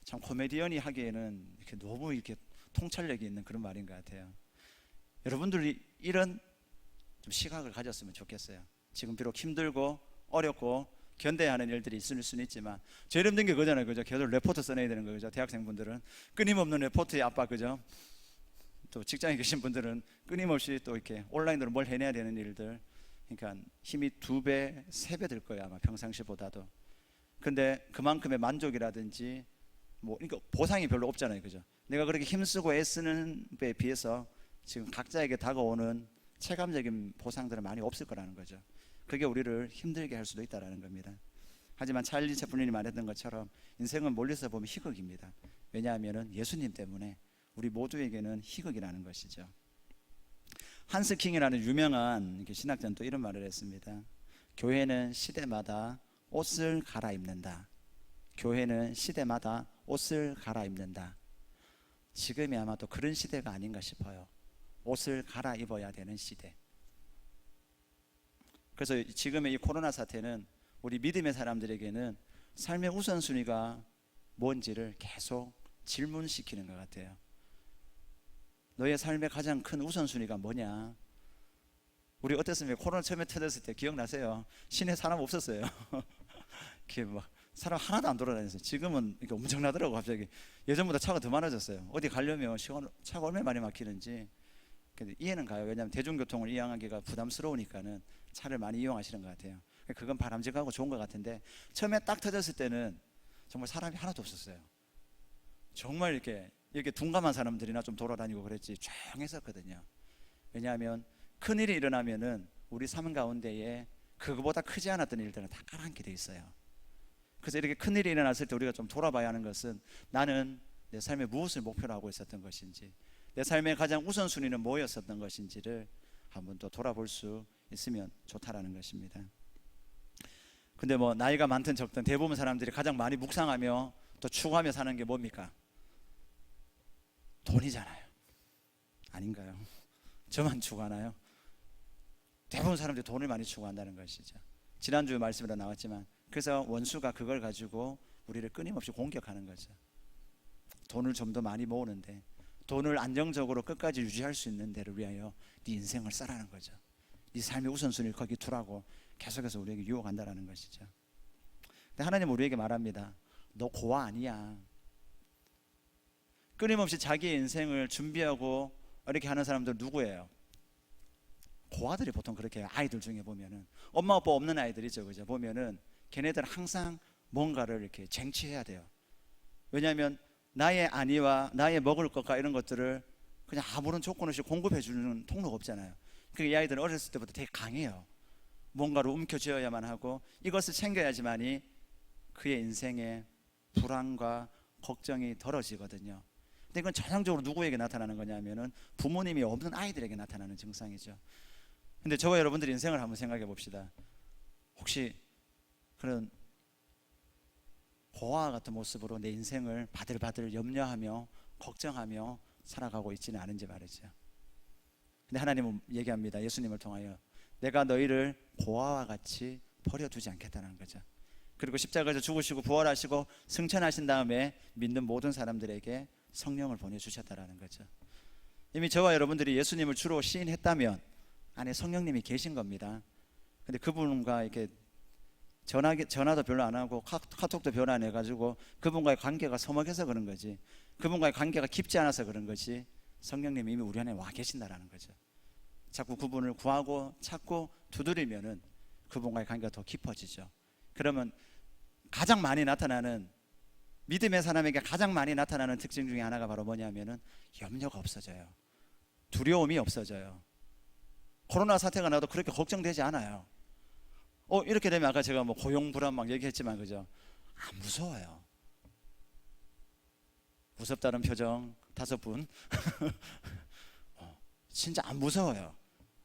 참 코미디언이 하기에는 이렇게 너무 이렇게 통찰력이 있는 그런 말인 것 같아요. 여러분들이 이런 좀 시각을 가졌으면 좋겠어요. 지금 비록 힘들고 어렵고 견뎌야 하는 일들이 있을 수는 있지만, 제일 힘든 게 그거잖아요. 그죠? 계속 레포트 써내야 되는 거죠. 대학생분들은 끊임없는 레포트의 압박, 그죠? 또 직장에 계신 분들은 끊임없이 또 이렇게 온라인으로 뭘 해내야 되는 일들, 그러니까 힘이 2배, 3배 들 거예요. 아마 평상시보다도. 근데 그만큼의 만족이라든지 그러니까 보상이 별로 없잖아요. 그죠? 내가 그렇게 힘쓰고 애쓰는 데 비해서 지금 각자에게 다가오는 체감적인 보상들은 많이 없을 거라는 거죠. 그게 우리를 힘들게 할 수도 있다는 겁니다. 하지만 찰리 채플린이 말했던 것처럼 인생은 멀리서 보면 희극입니다. 왜냐하면 예수님 때문에 우리 모두에게는 희극이라는 것이죠. 한스 킹이라는 유명한 신학자는 또 이런 말을 했습니다. 교회는 시대마다 옷을 갈아입는다. 교회는 시대마다 옷을 갈아입는다. 지금이 아마도 그런 시대가 아닌가 싶어요. 옷을 갈아입어야 되는 시대. 그래서 지금의 이 코로나 사태는 우리 믿음의 사람들에게는 삶의 우선순위가 뭔지를 계속 질문시키는 것 같아요. 너의 삶의 가장 큰 우선순위가 뭐냐? 우리 어땠습니까? 코로나 처음에 터졌을 때 기억나세요? 시내 사람 없었어요. 이렇게 막 사람 하나도 안 돌아다녔어요. 지금은 이렇게 엄청나더라고. 갑자기 예전보다 차가 더 많아졌어요. 어디 가려면 차가 얼마나 많이 막히는지. 근데 이해는 가요. 왜냐하면 대중교통을 이용하기가 부담스러우니까는 차를 많이 이용하시는 것 같아요. 그건 바람직하고 좋은 것 같은데, 처음에 딱 터졌을 때는 정말 사람이 하나도 없었어요. 정말 이렇게 둔감한 사람들이나 좀 돌아다니고 그랬지 조용했었거든요. 왜냐하면 큰일이 일어나면은 우리 삶 가운데에 그거보다 크지 않았던 일들은 다 가라앉게 돼 있어요. 그래서 이렇게 큰일이 일어났을 때 우리가 좀 돌아봐야 하는 것은, 나는 내 삶에 무엇을 목표로 하고 있었던 것인지, 내 삶의 가장 우선순위는 뭐였었던 것인지를 한번 또 돌아볼 수 있으면 좋다라는 것입니다. 근데 나이가 많든 적든 대부분 사람들이 가장 많이 묵상하며 또 추구하며 사는 게 뭡니까? 돈이잖아요. 아닌가요? 저만 추구하나요? 대부분 사람들이 돈을 많이 추구한다는 것이죠. 지난주 말씀으로 나왔지만, 그래서 원수가 그걸 가지고 우리를 끊임없이 공격하는 거죠. 돈을 좀 더 많이 모으는데, 돈을 안정적으로 끝까지 유지할 수 있는 데를 위하여 네 인생을 써라는 거죠. 네 삶의 우선순위를 거기 두라고 계속해서 우리에게 유혹한다는 것이죠. 근데 하나님은 우리에게 말합니다. 너 고아 아니야. 끊임없이 자기의 인생을 준비하고 이렇게 하는 사람들 누구예요? 고아들이 보통 그렇게 해요. 아이들 중에 보면은 엄마 아빠 없는 아이들 있죠, 그죠? 보면은 걔네들 항상 뭔가를 이렇게 쟁취해야 돼요. 왜냐하면 나의 안위와 나의 먹을 것과 이런 것들을 그냥 아무런 조건 없이 공급해 주는 통로가 없잖아요. 그러니까 이 아이들은 어렸을 때부터 되게 강해요. 뭔가를 움켜쥐어야만 하고 이것을 챙겨야지만이 그의 인생의 불안과 걱정이 덜어지거든요. 근데 이건 전형적으로 누구에게 나타나는 거냐면은 부모님이 없는 아이들에게 나타나는 증상이죠. 근데 저와 여러분들의 인생을 한번 생각해 봅시다. 혹시 그런 고아와 같은 모습으로 내 인생을 바들바들 염려하며 걱정하며 살아가고 있지는 않은지 말이죠. 근데 하나님은 얘기합니다. 예수님을 통하여 내가 너희를 고아와 같이 버려두지 않겠다는 거죠. 그리고 십자가에서 죽으시고 부활하시고 승천하신 다음에 믿는 모든 사람들에게 성령을 보내주셨다라는 거죠. 이미 저와 여러분들이 예수님을 주로 시인했다면 안에 성령님이 계신 겁니다. 근데 그분과 이렇게 전화도 별로 안 하고 카톡도 별로 안 해가지고 그분과의 관계가 서먹해서 그런 거지, 그분과의 관계가 깊지 않아서 그런 거지, 성령님이 이미 우리 안에 와 계신다라는 거죠. 자꾸 그분을 구하고 찾고 두드리면은 그분과의 관계가 더 깊어지죠. 그러면 가장 많이 나타나는, 믿음의 사람에게 가장 많이 나타나는 특징 중에 하나가 바로 뭐냐면은 염려가 없어져요. 두려움이 없어져요. 코로나 사태가 나도 그렇게 걱정되지 않아요. 이렇게 되면 아까 제가 뭐 고용 불안 막 얘기했지만 그죠? 안 무서워요. 무섭다는 표정 5분. 진짜 안 무서워요.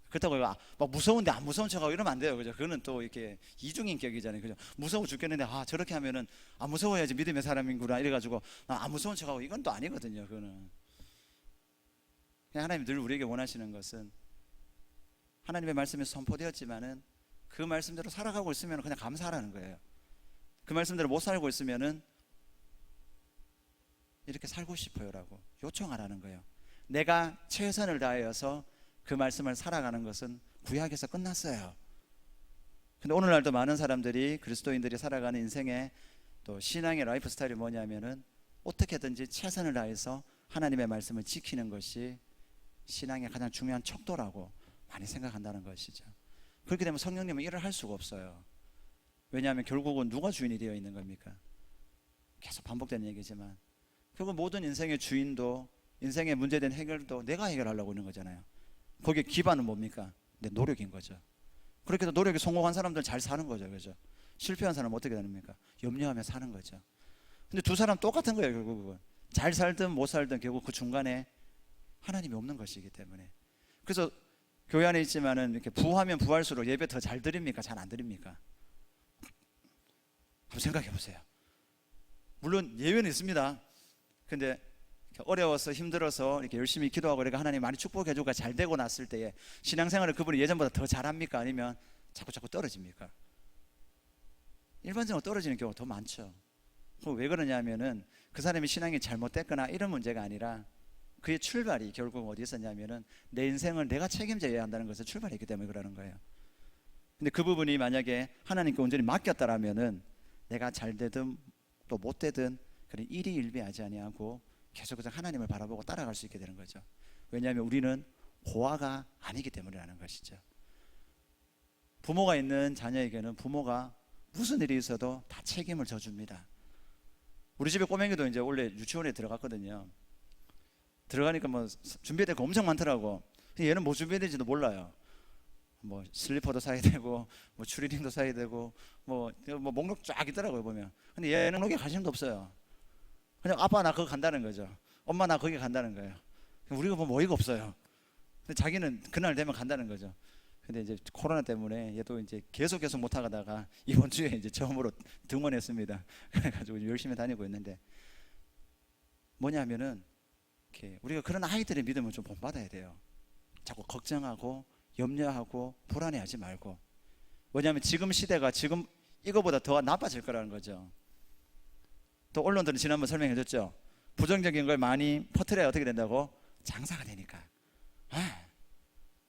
그렇다고 막 무서운데 안 무서운 척하고 이러면 안 돼요. 그죠? 그거는 또 이렇게 이중인격이잖아요. 그죠? 무서워 죽겠는데 저렇게 하면은 안 무서워야지 믿음의 사람인구나 이래가지고 안 무서운 척하고, 이건 또 아니거든요. 그거는 하나님 늘 우리에게 원하시는 것은 하나님의 말씀이 선포되었지만은 그 말씀대로 살아가고 있으면 그냥 감사하라는 거예요. 그 말씀대로 못 살고 있으면은 이렇게 살고 싶어요라고 요청하라는 거예요. 내가 최선을 다하여서 그 말씀을 살아가는 것은 구약에서 끝났어요. 근데 오늘날도 많은 사람들이, 그리스도인들이 살아가는 인생의 또 신앙의 라이프 스타일이 뭐냐면은 어떻게든지 최선을 다해서 하나님의 말씀을 지키는 것이 신앙의 가장 중요한 척도라고 많이 생각한다는 것이죠. 그렇게 되면 성령님은 일을 할 수가 없어요. 왜냐하면 결국은 누가 주인이 되어 있는 겁니까? 계속 반복되는 얘기지만 결국 모든 인생의 주인도, 인생의 문제된 해결도 내가 해결하려고 하는 거잖아요. 거기에 기반은 뭡니까? 내 노력인 거죠. 그렇게 해서 노력에 성공한 사람들은 잘 사는 거죠. 그죠? 실패한 사람은 어떻게 되는입니까? 염려하며 사는 거죠. 근데 두 사람 똑같은 거예요. 결국은 잘 살든 못 살든 결국 그 중간에 하나님이 없는 것이기 때문에. 그래서 교회 안에 있지만은 이렇게 부하면 부할수록 예배 더 잘 드립니까? 잘 안 드립니까? 한번 생각해 보세요. 물론 예외는 있습니다. 근데 어려워서 힘들어서 이렇게 열심히 기도하고 그러니까 하나님 많이 축복해 주고 잘 되고 났을 때에 신앙생활을 그분이 예전보다 더 잘합니까? 아니면 자꾸 떨어집니까? 일반적으로 떨어지는 경우가 더 많죠. 왜 그러냐면은 그 사람이 신앙이 잘못됐거나 이런 문제가 아니라 그의 출발이 결국 어디 있었냐면은 내 인생을 내가 책임져야 한다는 것을 출발했기 때문에 그러는 거예요. 근데 그 부분이 만약에 하나님께 온전히 맡겼다라면은 내가 잘 되든 또 못 되든 그런 일희일비하지 아니하고 계속해서 하나님을 바라보고 따라갈 수 있게 되는 거죠. 왜냐하면 우리는 고아가 아니기 때문이라는 것이죠. 부모가 있는 자녀에게는 부모가 무슨 일이 있어도 다 책임을 져줍니다. 우리 집에 꼬맹이도 이제 원래 유치원에 들어갔거든요. 들어가니까 뭐 준비될 거 엄청 많더라고. 얘는 뭐 준비해야 될지도 몰라요. 뭐 슬리퍼도 사야 되고 뭐 추리닝도 사야 되고 뭐 목록 쫙 있더라고요 보면. 근데 얘는 목록에 관심도 없어요. 그냥 아빠 나 거기 간다는 거죠. 엄마 나 거기 간다는 거예요. 우리가 보면 어이가 없어요. 근데 자기는 그날 되면 간다는 거죠. 근데 이제 코로나 때문에 얘도 이제 계속 못 하다가 이번 주에 이제 처음으로 등원했습니다. 그래가지고 열심히 다니고 있는데 뭐냐면은 이렇게 우리가 그런 아이들의 믿음을 좀 본받아야 돼요. 자꾸 걱정하고 염려하고 불안해하지 말고. 왜냐하면 지금 시대가 지금 이거보다 더 나빠질 거라는 거죠. 또 언론들은 지난번 설명해 줬죠. 부정적인 걸 많이 퍼뜨려야 어떻게 된다고? 장사가 되니까.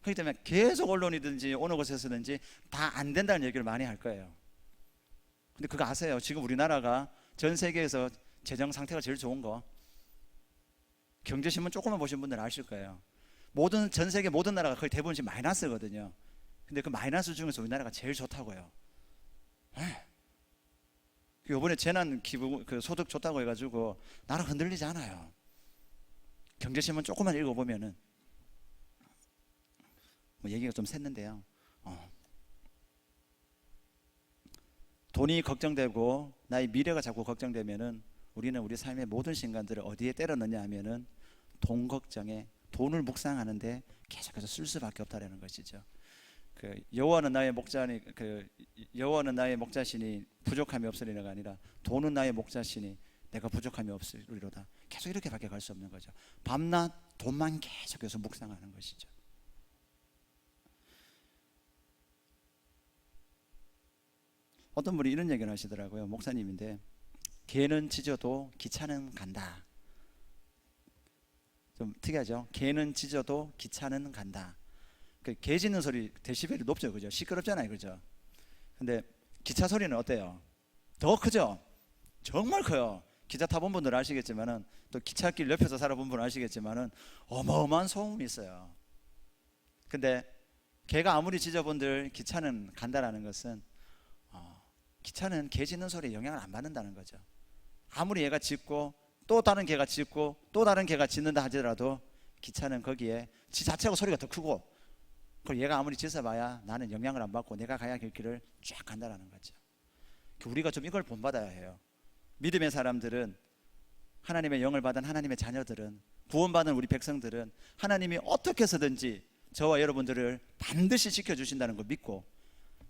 그렇기 때문에 계속 언론이든지 어느 곳에서든지 다 안 된다는 얘기를 많이 할 거예요. 근데 그거 아세요? 지금 우리나라가 전 세계에서 재정 상태가 제일 좋은 거, 경제신문 조금만 보신 분들은 아실 거예요. 전 세계 모든 나라가 거의 대부분 지금 마이너스거든요. 근데 그 마이너스 중에서 우리나라가 제일 좋다고요. 이번에 재난 기부 소득 줬다고 해가지고 나라 흔들리지 않아요. 경제신문 조금만 읽어보면은 뭐 얘기가 좀 샜는데요. 돈이 걱정되고 나의 미래가 자꾸 걱정되면은 우리는 우리 삶의 모든 순간들을 어디에 때려 넣냐 하면은 돈 걱정에, 돈을 묵상하는데 계속해서 쓸 수밖에 없다라는 것이죠. 여호와는 나의 목자니 여호와는 나의 목자시니 부족함이 없으리라가 아니라 돈은 나의 목자시니 내가 부족함이 없으리로다. 계속 이렇게밖에 갈 수 없는 거죠. 밤낮 돈만 계속해서 묵상하는 것이죠. 어떤 분이 이런 얘기를 하시더라고요. 목사님인데 개는 짖어도 기차는 간다. 좀 특이하죠. 개는 짖어도 기차는 간다. 그 개 짖는 소리 데시벨이 높죠, 그죠? 시끄럽잖아요, 그죠? 근데 기차 소리는 어때요? 더 크죠? 정말 커요. 기차 타본 분들은 아시겠지만은, 또 기찻길 옆에서 살아본 분은 아시겠지만은 어마어마한 소음이 있어요. 근데 개가 아무리 짖어본들 기차는 간다라는 것은 기차는 개 짖는 소리에 영향을 안 받는다는 거죠. 아무리 얘가 짖고 또 다른 개가 짖고 또 다른 개가 짖는다 하더라도 기차는 거기에 지 자체가 소리가 더 크고, 그리고 얘가 아무리 짖어봐야 나는 영향을 안 받고 내가 가야 할 길을 쫙 간다라는 거죠. 우리가 좀 이걸 본받아야 해요. 믿음의 사람들은, 하나님의 영을 받은 하나님의 자녀들은, 구원받은 우리 백성들은 하나님이 어떻게 해서든지 저와 여러분들을 반드시 지켜주신다는 걸 믿고,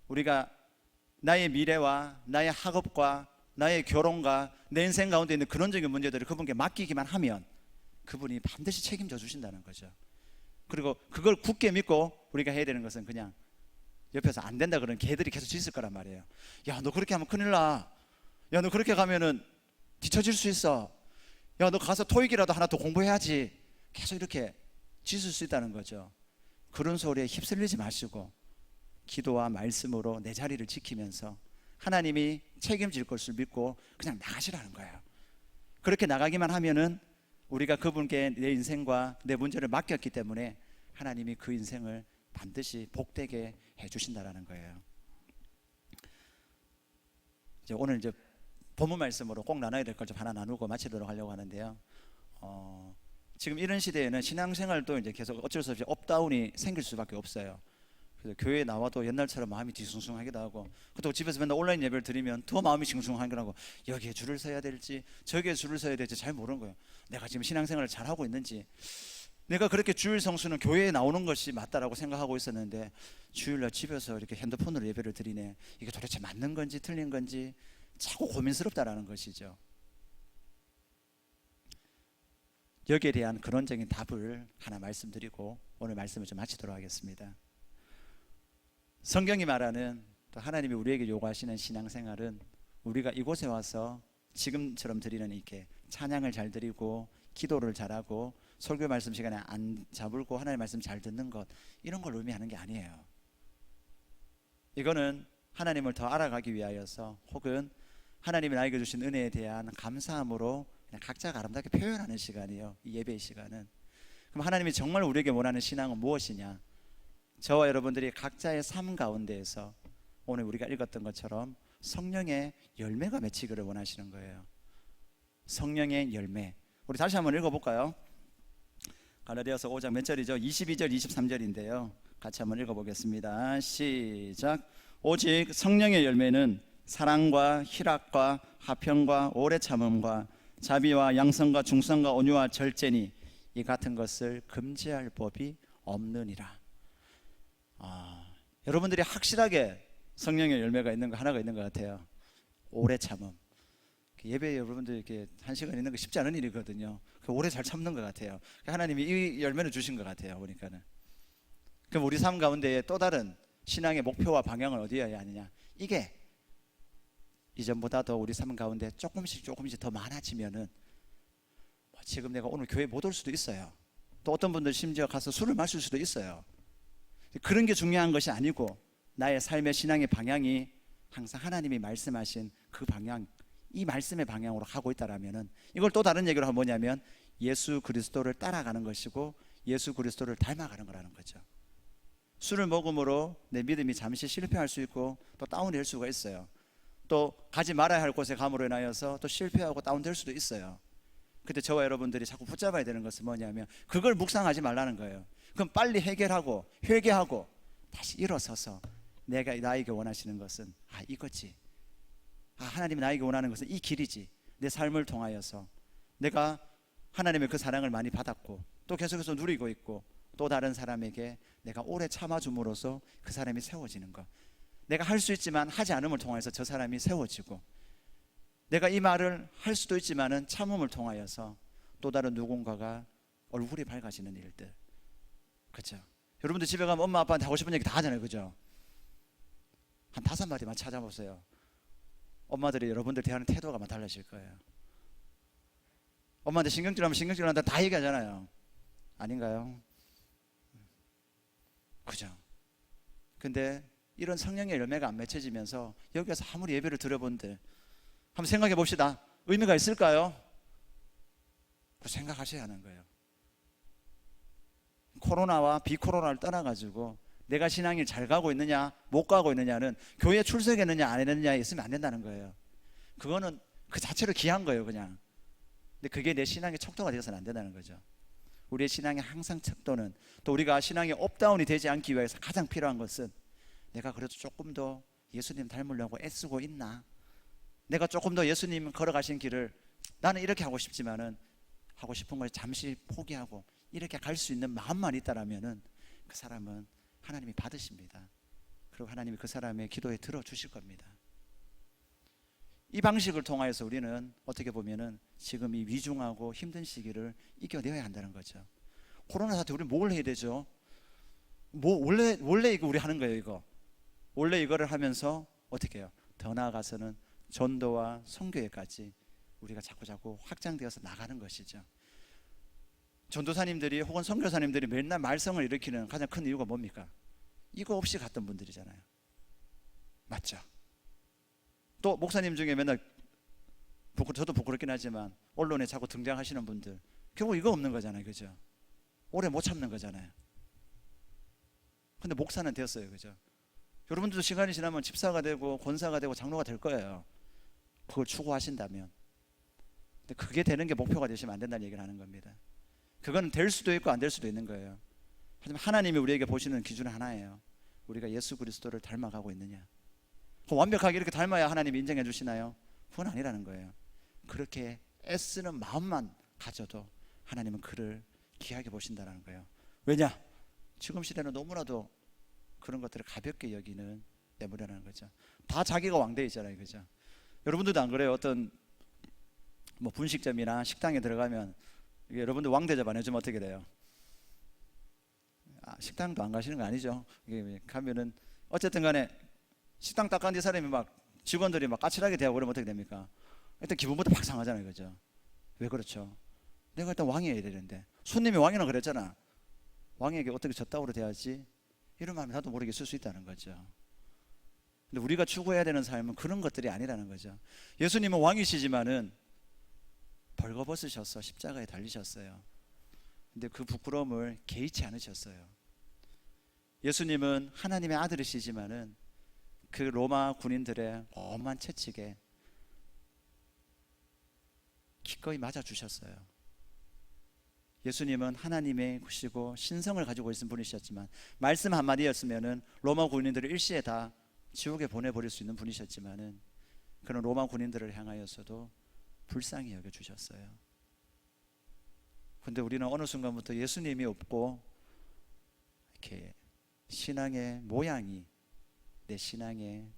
우리가 나의 미래와 나의 학업과 나의 결혼과 내 인생 가운데 있는 근원적인 문제들을 그분께 맡기기만 하면 그분이 반드시 책임져 주신다는 거죠. 그리고 그걸 굳게 믿고 우리가 해야 되는 것은 그냥 옆에서 안 된다 그러는 개들이 계속 짖을 거란 말이에요. 야, 너 그렇게 하면 큰일 나. 야, 너 그렇게 가면은 뒤처질 수 있어. 야, 너 가서 토익이라도 하나 더 공부해야지. 계속 이렇게 짖을 수 있다는 거죠. 그런 소리에 휩쓸리지 마시고 기도와 말씀으로 내 자리를 지키면서 하나님이 책임질 것을 믿고 그냥 나가시라는 거예요. 그렇게 나가기만 하면은 우리가 그분께 내 인생과 내 문제를 맡겼기 때문에 하나님이 그 인생을 반드시 복되게 해주신다라는 거예요. 이제 오늘 이제 본문 말씀으로 꼭 나눠야 될 걸 좀 하나 나누고 마치도록 하려고 하는데요. 지금 이런 시대에는 신앙생활도 이제 계속 어쩔 수 없이 업다운이 생길 수밖에 없어요. 그래서 교회에 나와도 옛날처럼 마음이 뒤숭숭하기도 하고, 그렇다고 집에서 맨날 온라인 예배를 드리면 더 마음이 싱숭하기도 하고, 여기에 줄을 서야 될지 저기에 줄을 서야 될지 잘 모르는 거예요. 내가 지금 신앙생활을 잘하고 있는지, 내가 그렇게 주일 성수는 교회에 나오는 것이 맞다라고 생각하고 있었는데 주일날 집에서 이렇게 핸드폰으로 예배를 드리네, 이게 도대체 맞는 건지 틀린 건지 자꾸 고민스럽다라는 것이죠. 여기에 대한 근원적인 답을 하나 말씀드리고 오늘 말씀을 좀 마치도록 하겠습니다. 성경이 말하는, 또 하나님이 우리에게 요구하시는 신앙생활은 우리가 이곳에 와서 지금처럼 드리는 이렇게 찬양을 잘 드리고 기도를 잘하고 설교 말씀 시간에 안 잡을고 하나님의 말씀 잘 듣는 것, 이런 걸 의미하는 게 아니에요. 이거는 하나님을 더 알아가기 위하여서, 혹은 하나님이 나에게 주신 은혜에 대한 감사함으로 그냥 각자가 아름답게 표현하는 시간이에요, 이 예배의 시간은. 그럼 하나님이 정말 우리에게 원하는 신앙은 무엇이냐? 저와 여러분들이 각자의 삶 가운데에서 오늘 우리가 읽었던 것처럼 성령의 열매가 맺히기를 원하시는 거예요. 성령의 열매. 우리 다시 한번 읽어볼까요? 갈라디아서 5장 몇 절이죠? 22절 23절인데요 같이 한번 읽어보겠습니다. 시작. 오직 성령의 열매는 사랑과 희락과 화평과 오래 참음과 자비와 양선과 중선과 온유와 절제니 이 같은 것을 금지할 법이 없느니라. 여러분들이 확실하게 성령의 열매가 있는 거 하나가 있는 것 같아요. 오래 참음. 예배 여러분들 이렇게 한 시간 있는 거 쉽지 않은 일이거든요. 오래 잘 참는 것 같아요. 하나님이 이 열매를 주신 것 같아요, 보니까는. 그럼 우리 삶 가운데 또 다른 신앙의 목표와 방향을 어디여야 하느냐? 이게 이전보다 더 우리 삶 가운데 조금씩 더 많아지면은, 지금 내가 오늘 교회 못 올 수도 있어요. 또 어떤 분들 심지어 가서 술을 마실 수도 있어요. 그런 게 중요한 것이 아니고 나의 삶의 신앙의 방향이 항상 하나님이 말씀하신 그 방향, 이 말씀의 방향으로 가고 있다라면은, 이걸 또 다른 얘기로 하면 뭐냐면 예수 그리스도를 따라가는 것이고 예수 그리스도를 닮아가는 거라는 거죠. 술을 먹음으로 내 믿음이 잠시 실패할 수 있고 또 다운될 수가 있어요. 또 가지 말아야 할 곳에 감으로 인하여서 또 실패하고 다운될 수도 있어요. 그때 저와 여러분들이 자꾸 붙잡아야 되는 것은 뭐냐면 그걸 묵상하지 말라는 거예요. 그럼 빨리 해결하고 회개하고 다시 일어서서 내가 나에게 원하시는 것은 이거지. 하나님이 나에게 원하는 것은 이 길이지. 내 삶을 통하여서 내가 하나님의 그 사랑을 많이 받았고 또 계속해서 누리고 있고 또 다른 사람에게 내가 오래 참아줌으로써 그 사람이 세워지는 것. 내가 할 수 있지만 하지 않음을 통해서 저 사람이 세워지고, 내가 이 말을 할 수도 있지만은 참음을 통하여서 또 다른 누군가가 얼굴이 밝아지는 일들. 그렇죠? 여러분들 집에 가면 엄마 아빠한테 하고 싶은 얘기 다 하잖아요, 그죠? 한 5마디만 찾아보세요. 엄마들이 여러분들 대하는 태도가 아마 달라질 거예요. 엄마한테 신경질하면 신경질한다 다 얘기하잖아요. 아닌가요? 그죠? 근데 이런 성령의 열매가 안 맺혀지면서 여기 와서 아무리 예배를 드려본들 한번 생각해 봅시다. 의미가 있을까요? 생각하셔야 하는 거예요. 코로나와 비코로나를 떠나가지고 내가 신앙이 잘 가고 있느냐 못 가고 있느냐는 교회 출석했느냐 안 했느냐에 있으면 안 된다는 거예요. 그거는 그 자체로 귀한 거예요 그냥. 근데 그게 내 신앙의 척도가 되어서는 안 된다는 거죠. 우리의 신앙의 항상 척도는, 또 우리가 신앙이 업다운이 되지 않기 위해서 가장 필요한 것은 내가 그래도 조금 더 예수님 닮으려고 애쓰고 있나, 내가 조금 더 예수님 걸어가신 길을 나는 이렇게 하고 싶지만은 하고 싶은 걸 잠시 포기하고 이렇게 갈 수 있는 마음만 있다라면은 그 사람은 하나님이 받으십니다. 그리고 하나님이 그 사람의 기도에 들어주실 겁니다. 이 방식을 통하여서 우리는 어떻게 보면은 지금 이 위중하고 힘든 시기를 이겨내야 한다는 거죠. 코로나 사태 우리 뭘 해야 되죠? 원래 이거 우리 하는 거예요. 이거 원래 이거를 하면서 어떻게 해요? 더 나아가서는 전도와 선교회까지 우리가 자꾸 확장되어서 나가는 것이죠. 전도사님들이 혹은 선교사님들이 맨날 말썽을 일으키는 가장 큰 이유가 뭡니까? 이거 없이 갔던 분들이잖아요. 맞죠? 또 목사님 중에 맨날 저도 부끄럽긴 하지만 언론에 자꾸 등장하시는 분들 결국 이거 없는 거잖아요. 그죠? 오래 못 참는 거잖아요. 근데 목사는 되었어요. 그죠? 여러분들도 시간이 지나면 집사가 되고 권사가 되고 장로가 될 거예요. 그걸 추구하신다면. 근데 그게 되는 게 목표가 되시면 안 된다는 얘기를 하는 겁니다. 그건 될 수도 있고 안 될 수도 있는 거예요. 하지만 하나님이 우리에게 보시는 기준은 하나예요. 우리가 예수 그리스도를 닮아가고 있느냐. 완벽하게 이렇게 닮아야 하나님이 인정해 주시나요? 그건 아니라는 거예요. 그렇게 애쓰는 마음만 가져도 하나님은 그를 귀하게 보신다는 거예요. 왜냐? 지금 시대는 너무나도 그런 것들을 가볍게 여기는 때문이라는 거죠. 다 자기가 왕되어 있잖아요. 그죠? 여러분들도 안 그래요? 어떤 뭐 분식점이나 식당에 들어가면 이게 여러분들 왕 대접 안 해주면 어떻게 돼요? 식당도 안 가시는 거 아니죠? 이게 가면은 어쨌든 간에 식당 딱 간 뒤 사람이 막 직원들이 막 까칠하게 대하고 그러면 어떻게 됩니까? 일단 기분부터 막 상하잖아요. 그죠? 왜 그렇죠? 내가 일단 왕이어야 되는데 손님이 왕이라 그랬잖아. 왕에게 어떻게 저따구로 대하지? 이런 마음이 나도 모르게 쓸 수 있다는 거죠. 근데 우리가 추구해야 되는 삶은 그런 것들이 아니라는 거죠. 예수님은 왕이시지만은 벌거벗으셔서 십자가에 달리셨어요. 근데 그 부끄러움을 개의치 않으셨어요. 예수님은 하나님의 아들이시지만은 그 로마 군인들의 엄한 채찍에 기꺼이 맞아 주셨어요. 예수님은 하나님의 것이고 신성을 가지고 있는 분이셨지만 말씀 한마디였으면은 로마 군인들을 일시에 다 지옥에 보내버릴 수 있는 분이셨지만은 그런 로마 군인들을 향하여서도 불쌍히 여겨주셨어요. 근데 우리는 어느 순간부터 예수님이 없고 이렇게 신앙의 모양이 내 신앙의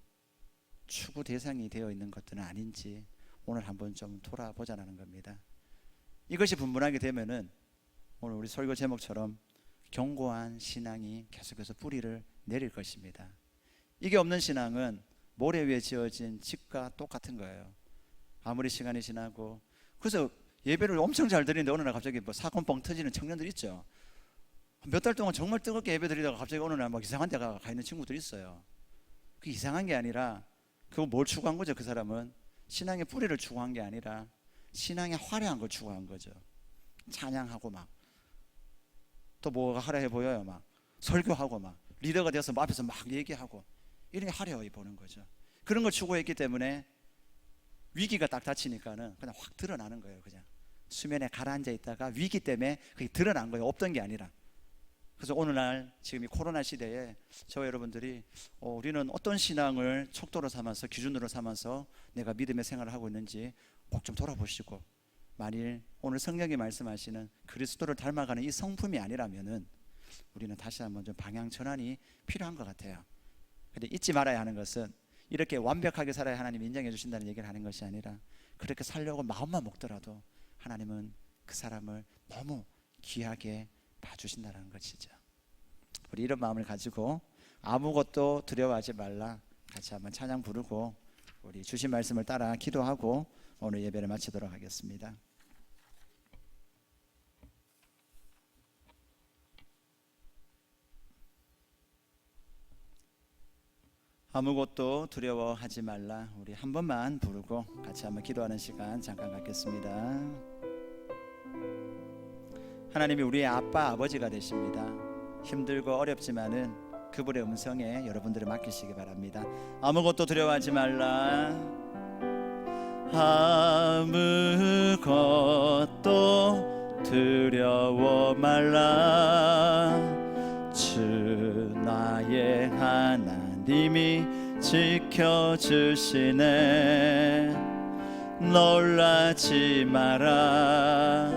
추구 대상이 되어 있는 것들은 아닌지 오늘 한번 좀 돌아보자는 겁니다. 이것이 분분하게 되면은 오늘 우리 설교 제목처럼 견고한 신앙이 계속해서 뿌리를 내릴 것입니다. 이게 없는 신앙은 모래 위에 지어진 집과 똑같은 거예요. 아무리 시간이 지나고. 그래서 예배를 엄청 잘 드리는데 어느 날 갑자기 뭐 사건 뻥 터지는 청년들 있죠. 몇 달 동안 정말 뜨겁게 예배 드리다가 갑자기 어느 날 막 이상한 데 가 있는 친구들 있어요. 그 이상한 게 아니라 그거 뭘 추구한 거죠? 그 사람은 신앙의 뿌리를 추구한 게 아니라 신앙의 화려한 걸 추구한 거죠. 찬양하고 막 또 뭐가 화려해 보여요. 막 설교하고 막 리더가 되어서 뭐 앞에서 막 얘기하고 이런 게 화려해 보는 거죠. 그런 걸 추구했기 때문에 위기가 딱 닥치니까는 그냥 확 드러나는 거예요. 그냥 수면에 가라앉아 있다가 위기 때문에 그게 드러난 거예요. 없던 게 아니라. 그래서 오늘날 지금 이 코로나 시대에 저와 여러분들이 우리는 어떤 신앙을 척도로 삼아서 기준으로 삼아서 내가 믿음의 생활을 하고 있는지 꼭 좀 돌아보시고, 만일 오늘 성령이 말씀하시는 그리스도를 닮아가는 이 성품이 아니라면은 우리는 다시 한번 좀 방향 전환이 필요한 것 같아요. 근데 잊지 말아야 하는 것은 이렇게 완벽하게 살아야 하나님이 인정해 주신다는 얘기를 하는 것이 아니라 그렇게 살려고 마음만 먹더라도 하나님은 그 사람을 너무 귀하게 봐주신다는 것이죠. 우리 이런 마음을 가지고 아무것도 두려워하지 말라 같이 한번 찬양 부르고 우리 주신 말씀을 따라 기도하고 오늘 예배를 마치도록 하겠습니다. 아무것도 두려워하지 말라. 우리 한 번만 부르고 같이 한번 기도하는 시간 잠깐 갖겠습니다. 하나님이 우리의 아빠 아버지가 되십니다. 힘들고 어렵지만은 그분의 음성에 여러분들을 맡기시기 바랍니다. 아무것도 두려워하지 말라. 아무것도 두려워 말라. 주 나의 하나님이 지켜주시네. 놀라지 마라.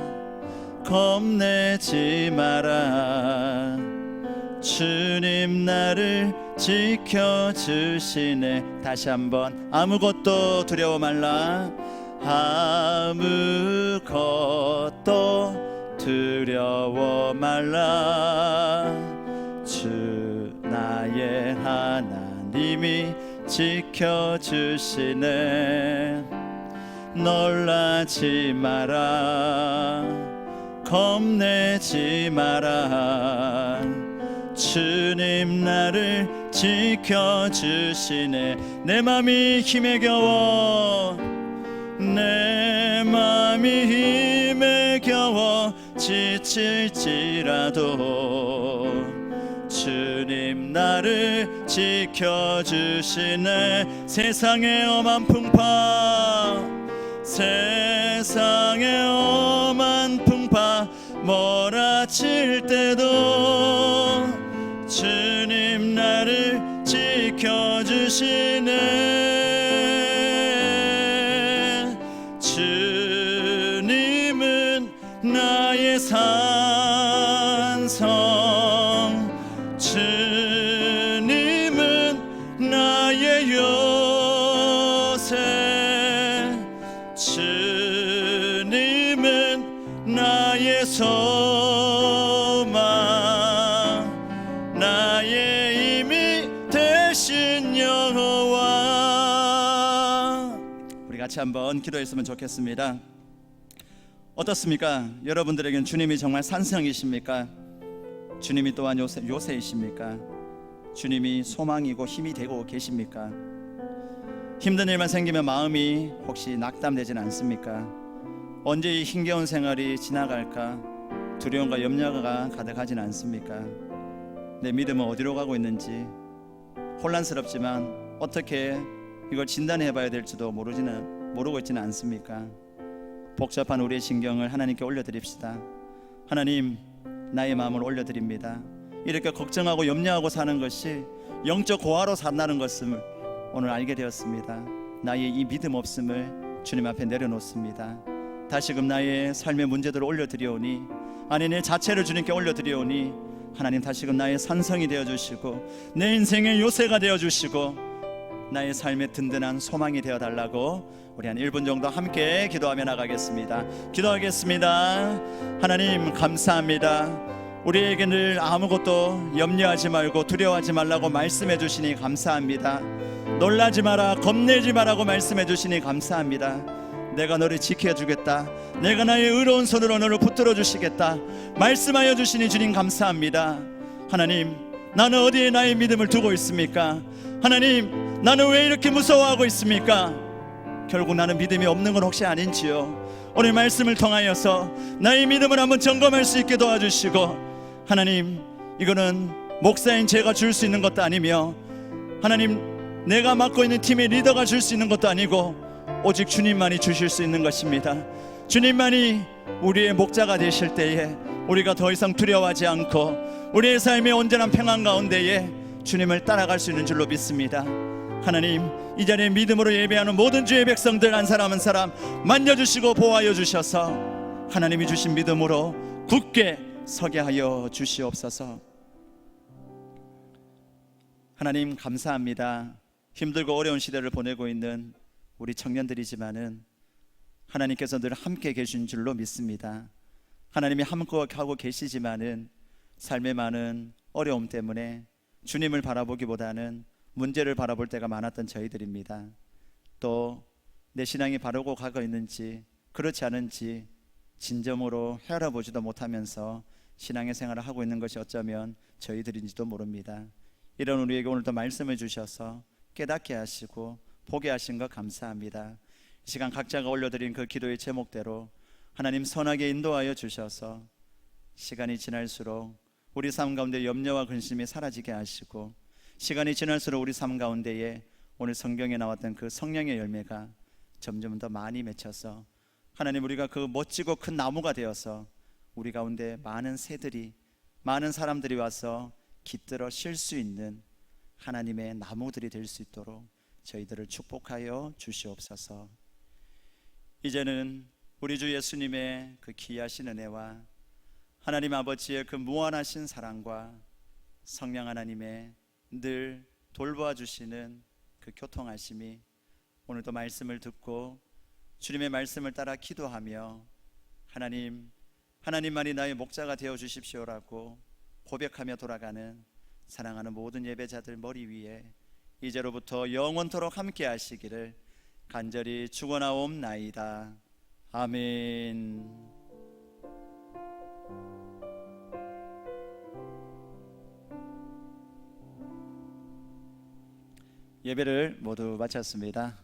겁내지 마라. 주님 나를 지켜주시네. 다시 한번 아무것도 두려워 말라. 아무것도 두려워 말라. 주 나의 하나님이 지켜주시네. 놀라지 마라. 겁내지 마라. 주님 나를 지켜주시네. 내 맘이 힘에 겨워, 내 맘이 힘에 겨워 지칠지라도 주님 나를 지켜주시네. 세상의 엄한 풍파, 세상의 엄한 풍파 몰아칠 때도 주님 나를 지켜주시네. 주님은 나의 산성, 주님은 나의 요새, 주님은 나의 소망, 나의 힘이 되신 여호와. 우리 같이 한번 기도했으면 좋겠습니다. 어떻습니까? 여러분들에게는 주님이 정말 산성이십니까? 주님이 또한 요새이십니까? 주님이 소망이고 힘이 되고 계십니까? 힘든 일만 생기면 마음이 혹시 낙담되진 않습니까? 언제 이 힘겨운 생활이 지나갈까 두려움과 염려가 가득하진 않습니까? 내 믿음은 어디로 가고 있는지 혼란스럽지만 어떻게 이걸 진단해 봐야 될지도 모르고 있지는 않습니까? 복잡한 우리의 신경을 하나님께 올려드립시다. 하나님, 나의 마음을 올려드립니다. 이렇게 걱정하고 염려하고 사는 것이 영적 고아로 산다는 것을 오늘 알게 되었습니다. 나의 이 믿음 없음을 주님 앞에 내려놓습니다. 다시금 나의 삶의 문제들을 올려드리오니, 아니 내 자체를 주님께 올려드리오니, 하나님 다시금 나의 산성이 되어주시고 내 인생의 요새가 되어주시고 나의 삶의 든든한 소망이 되어달라고 우리 한 1분 정도 함께 기도하며 나가겠습니다. 기도하겠습니다. 하나님 감사합니다. 우리에게 늘 아무것도 염려하지 말고 두려워하지 말라고 말씀해 주시니 감사합니다. 놀라지 마라, 겁내지 마라고 말씀해 주시니 감사합니다. 내가 너를 지켜주겠다, 내가 나의 의로운 손으로 너를 붙들어 주시겠다 말씀하여 주시니 주님 감사합니다. 하나님, 나는 어디에 나의 믿음을 두고 있습니까? 하나님, 나는 왜 이렇게 무서워하고 있습니까? 결국 나는 믿음이 없는 건 혹시 아닌지요? 오늘 말씀을 통하여서 나의 믿음을 한번 점검할 수 있게 도와주시고, 하나님, 이거는 목사인 제가 줄 수 있는 것도 아니며, 하나님, 내가 맡고 있는 팀의 리더가 줄 수 있는 것도 아니고 오직 주님만이 주실 수 있는 것입니다. 주님만이 우리의 목자가 되실 때에 우리가 더 이상 두려워하지 않고 우리의 삶의 온전한 평안 가운데에 주님을 따라갈 수 있는 줄로 믿습니다. 하나님, 이 자리에 믿음으로 예배하는 모든 주의 백성들 한 사람 한 사람 만져주시고 보호하여 주셔서 하나님이 주신 믿음으로 굳게 서게 하여 주시옵소서. 하나님 감사합니다. 힘들고 어려운 시대를 보내고 있는 우리 청년들이지만은 하나님께서 늘 함께 계신 줄로 믿습니다. 하나님이 함께하고 계시지만은 삶의 많은 어려움 때문에 주님을 바라보기보다는 문제를 바라볼 때가 많았던 저희들입니다. 또 내 신앙이 바르고 가고 있는지 그렇지 않은지 진정으로 헤아려보지도 못하면서 신앙의 생활을 하고 있는 것이 어쩌면 저희들인지도 모릅니다. 이런 우리에게 오늘도 말씀을 주셔서 깨닫게 하시고 보게 하신 것 감사합니다. 이 시간 각자가 올려드린 그 기도의 제목대로 하나님 선하게 인도하여 주셔서 시간이 지날수록 우리 삶 가운데 염려와 근심이 사라지게 하시고 시간이 지날수록 우리 삶 가운데에 오늘 성경에 나왔던 그 성령의 열매가 점점 더 많이 맺혀서 하나님 우리가 그 멋지고 큰 나무가 되어서 우리 가운데 많은 새들이 많은 사람들이 와서 깃들어 쉴 수 있는 하나님의 나무들이 될 수 있도록 저희들을 축복하여 주시옵소서. 이제는 우리 주 예수님의 그 귀하신 은혜와 하나님 아버지의 그 무한하신 사랑과 성령 하나님의 늘 돌보아 주시는 그 교통하심이 오늘도 말씀을 듣고 주님의 말씀을 따라 기도하며 하나님만이 나의 목자가 되어 주십시오라고 고백하며 돌아가는 사랑하는 모든 예배자들 머리 위에 이제로부터 영원토록 함께 하시기를 간절히 축원하옵나이다. 아멘. 예배를 모두 마쳤습니다.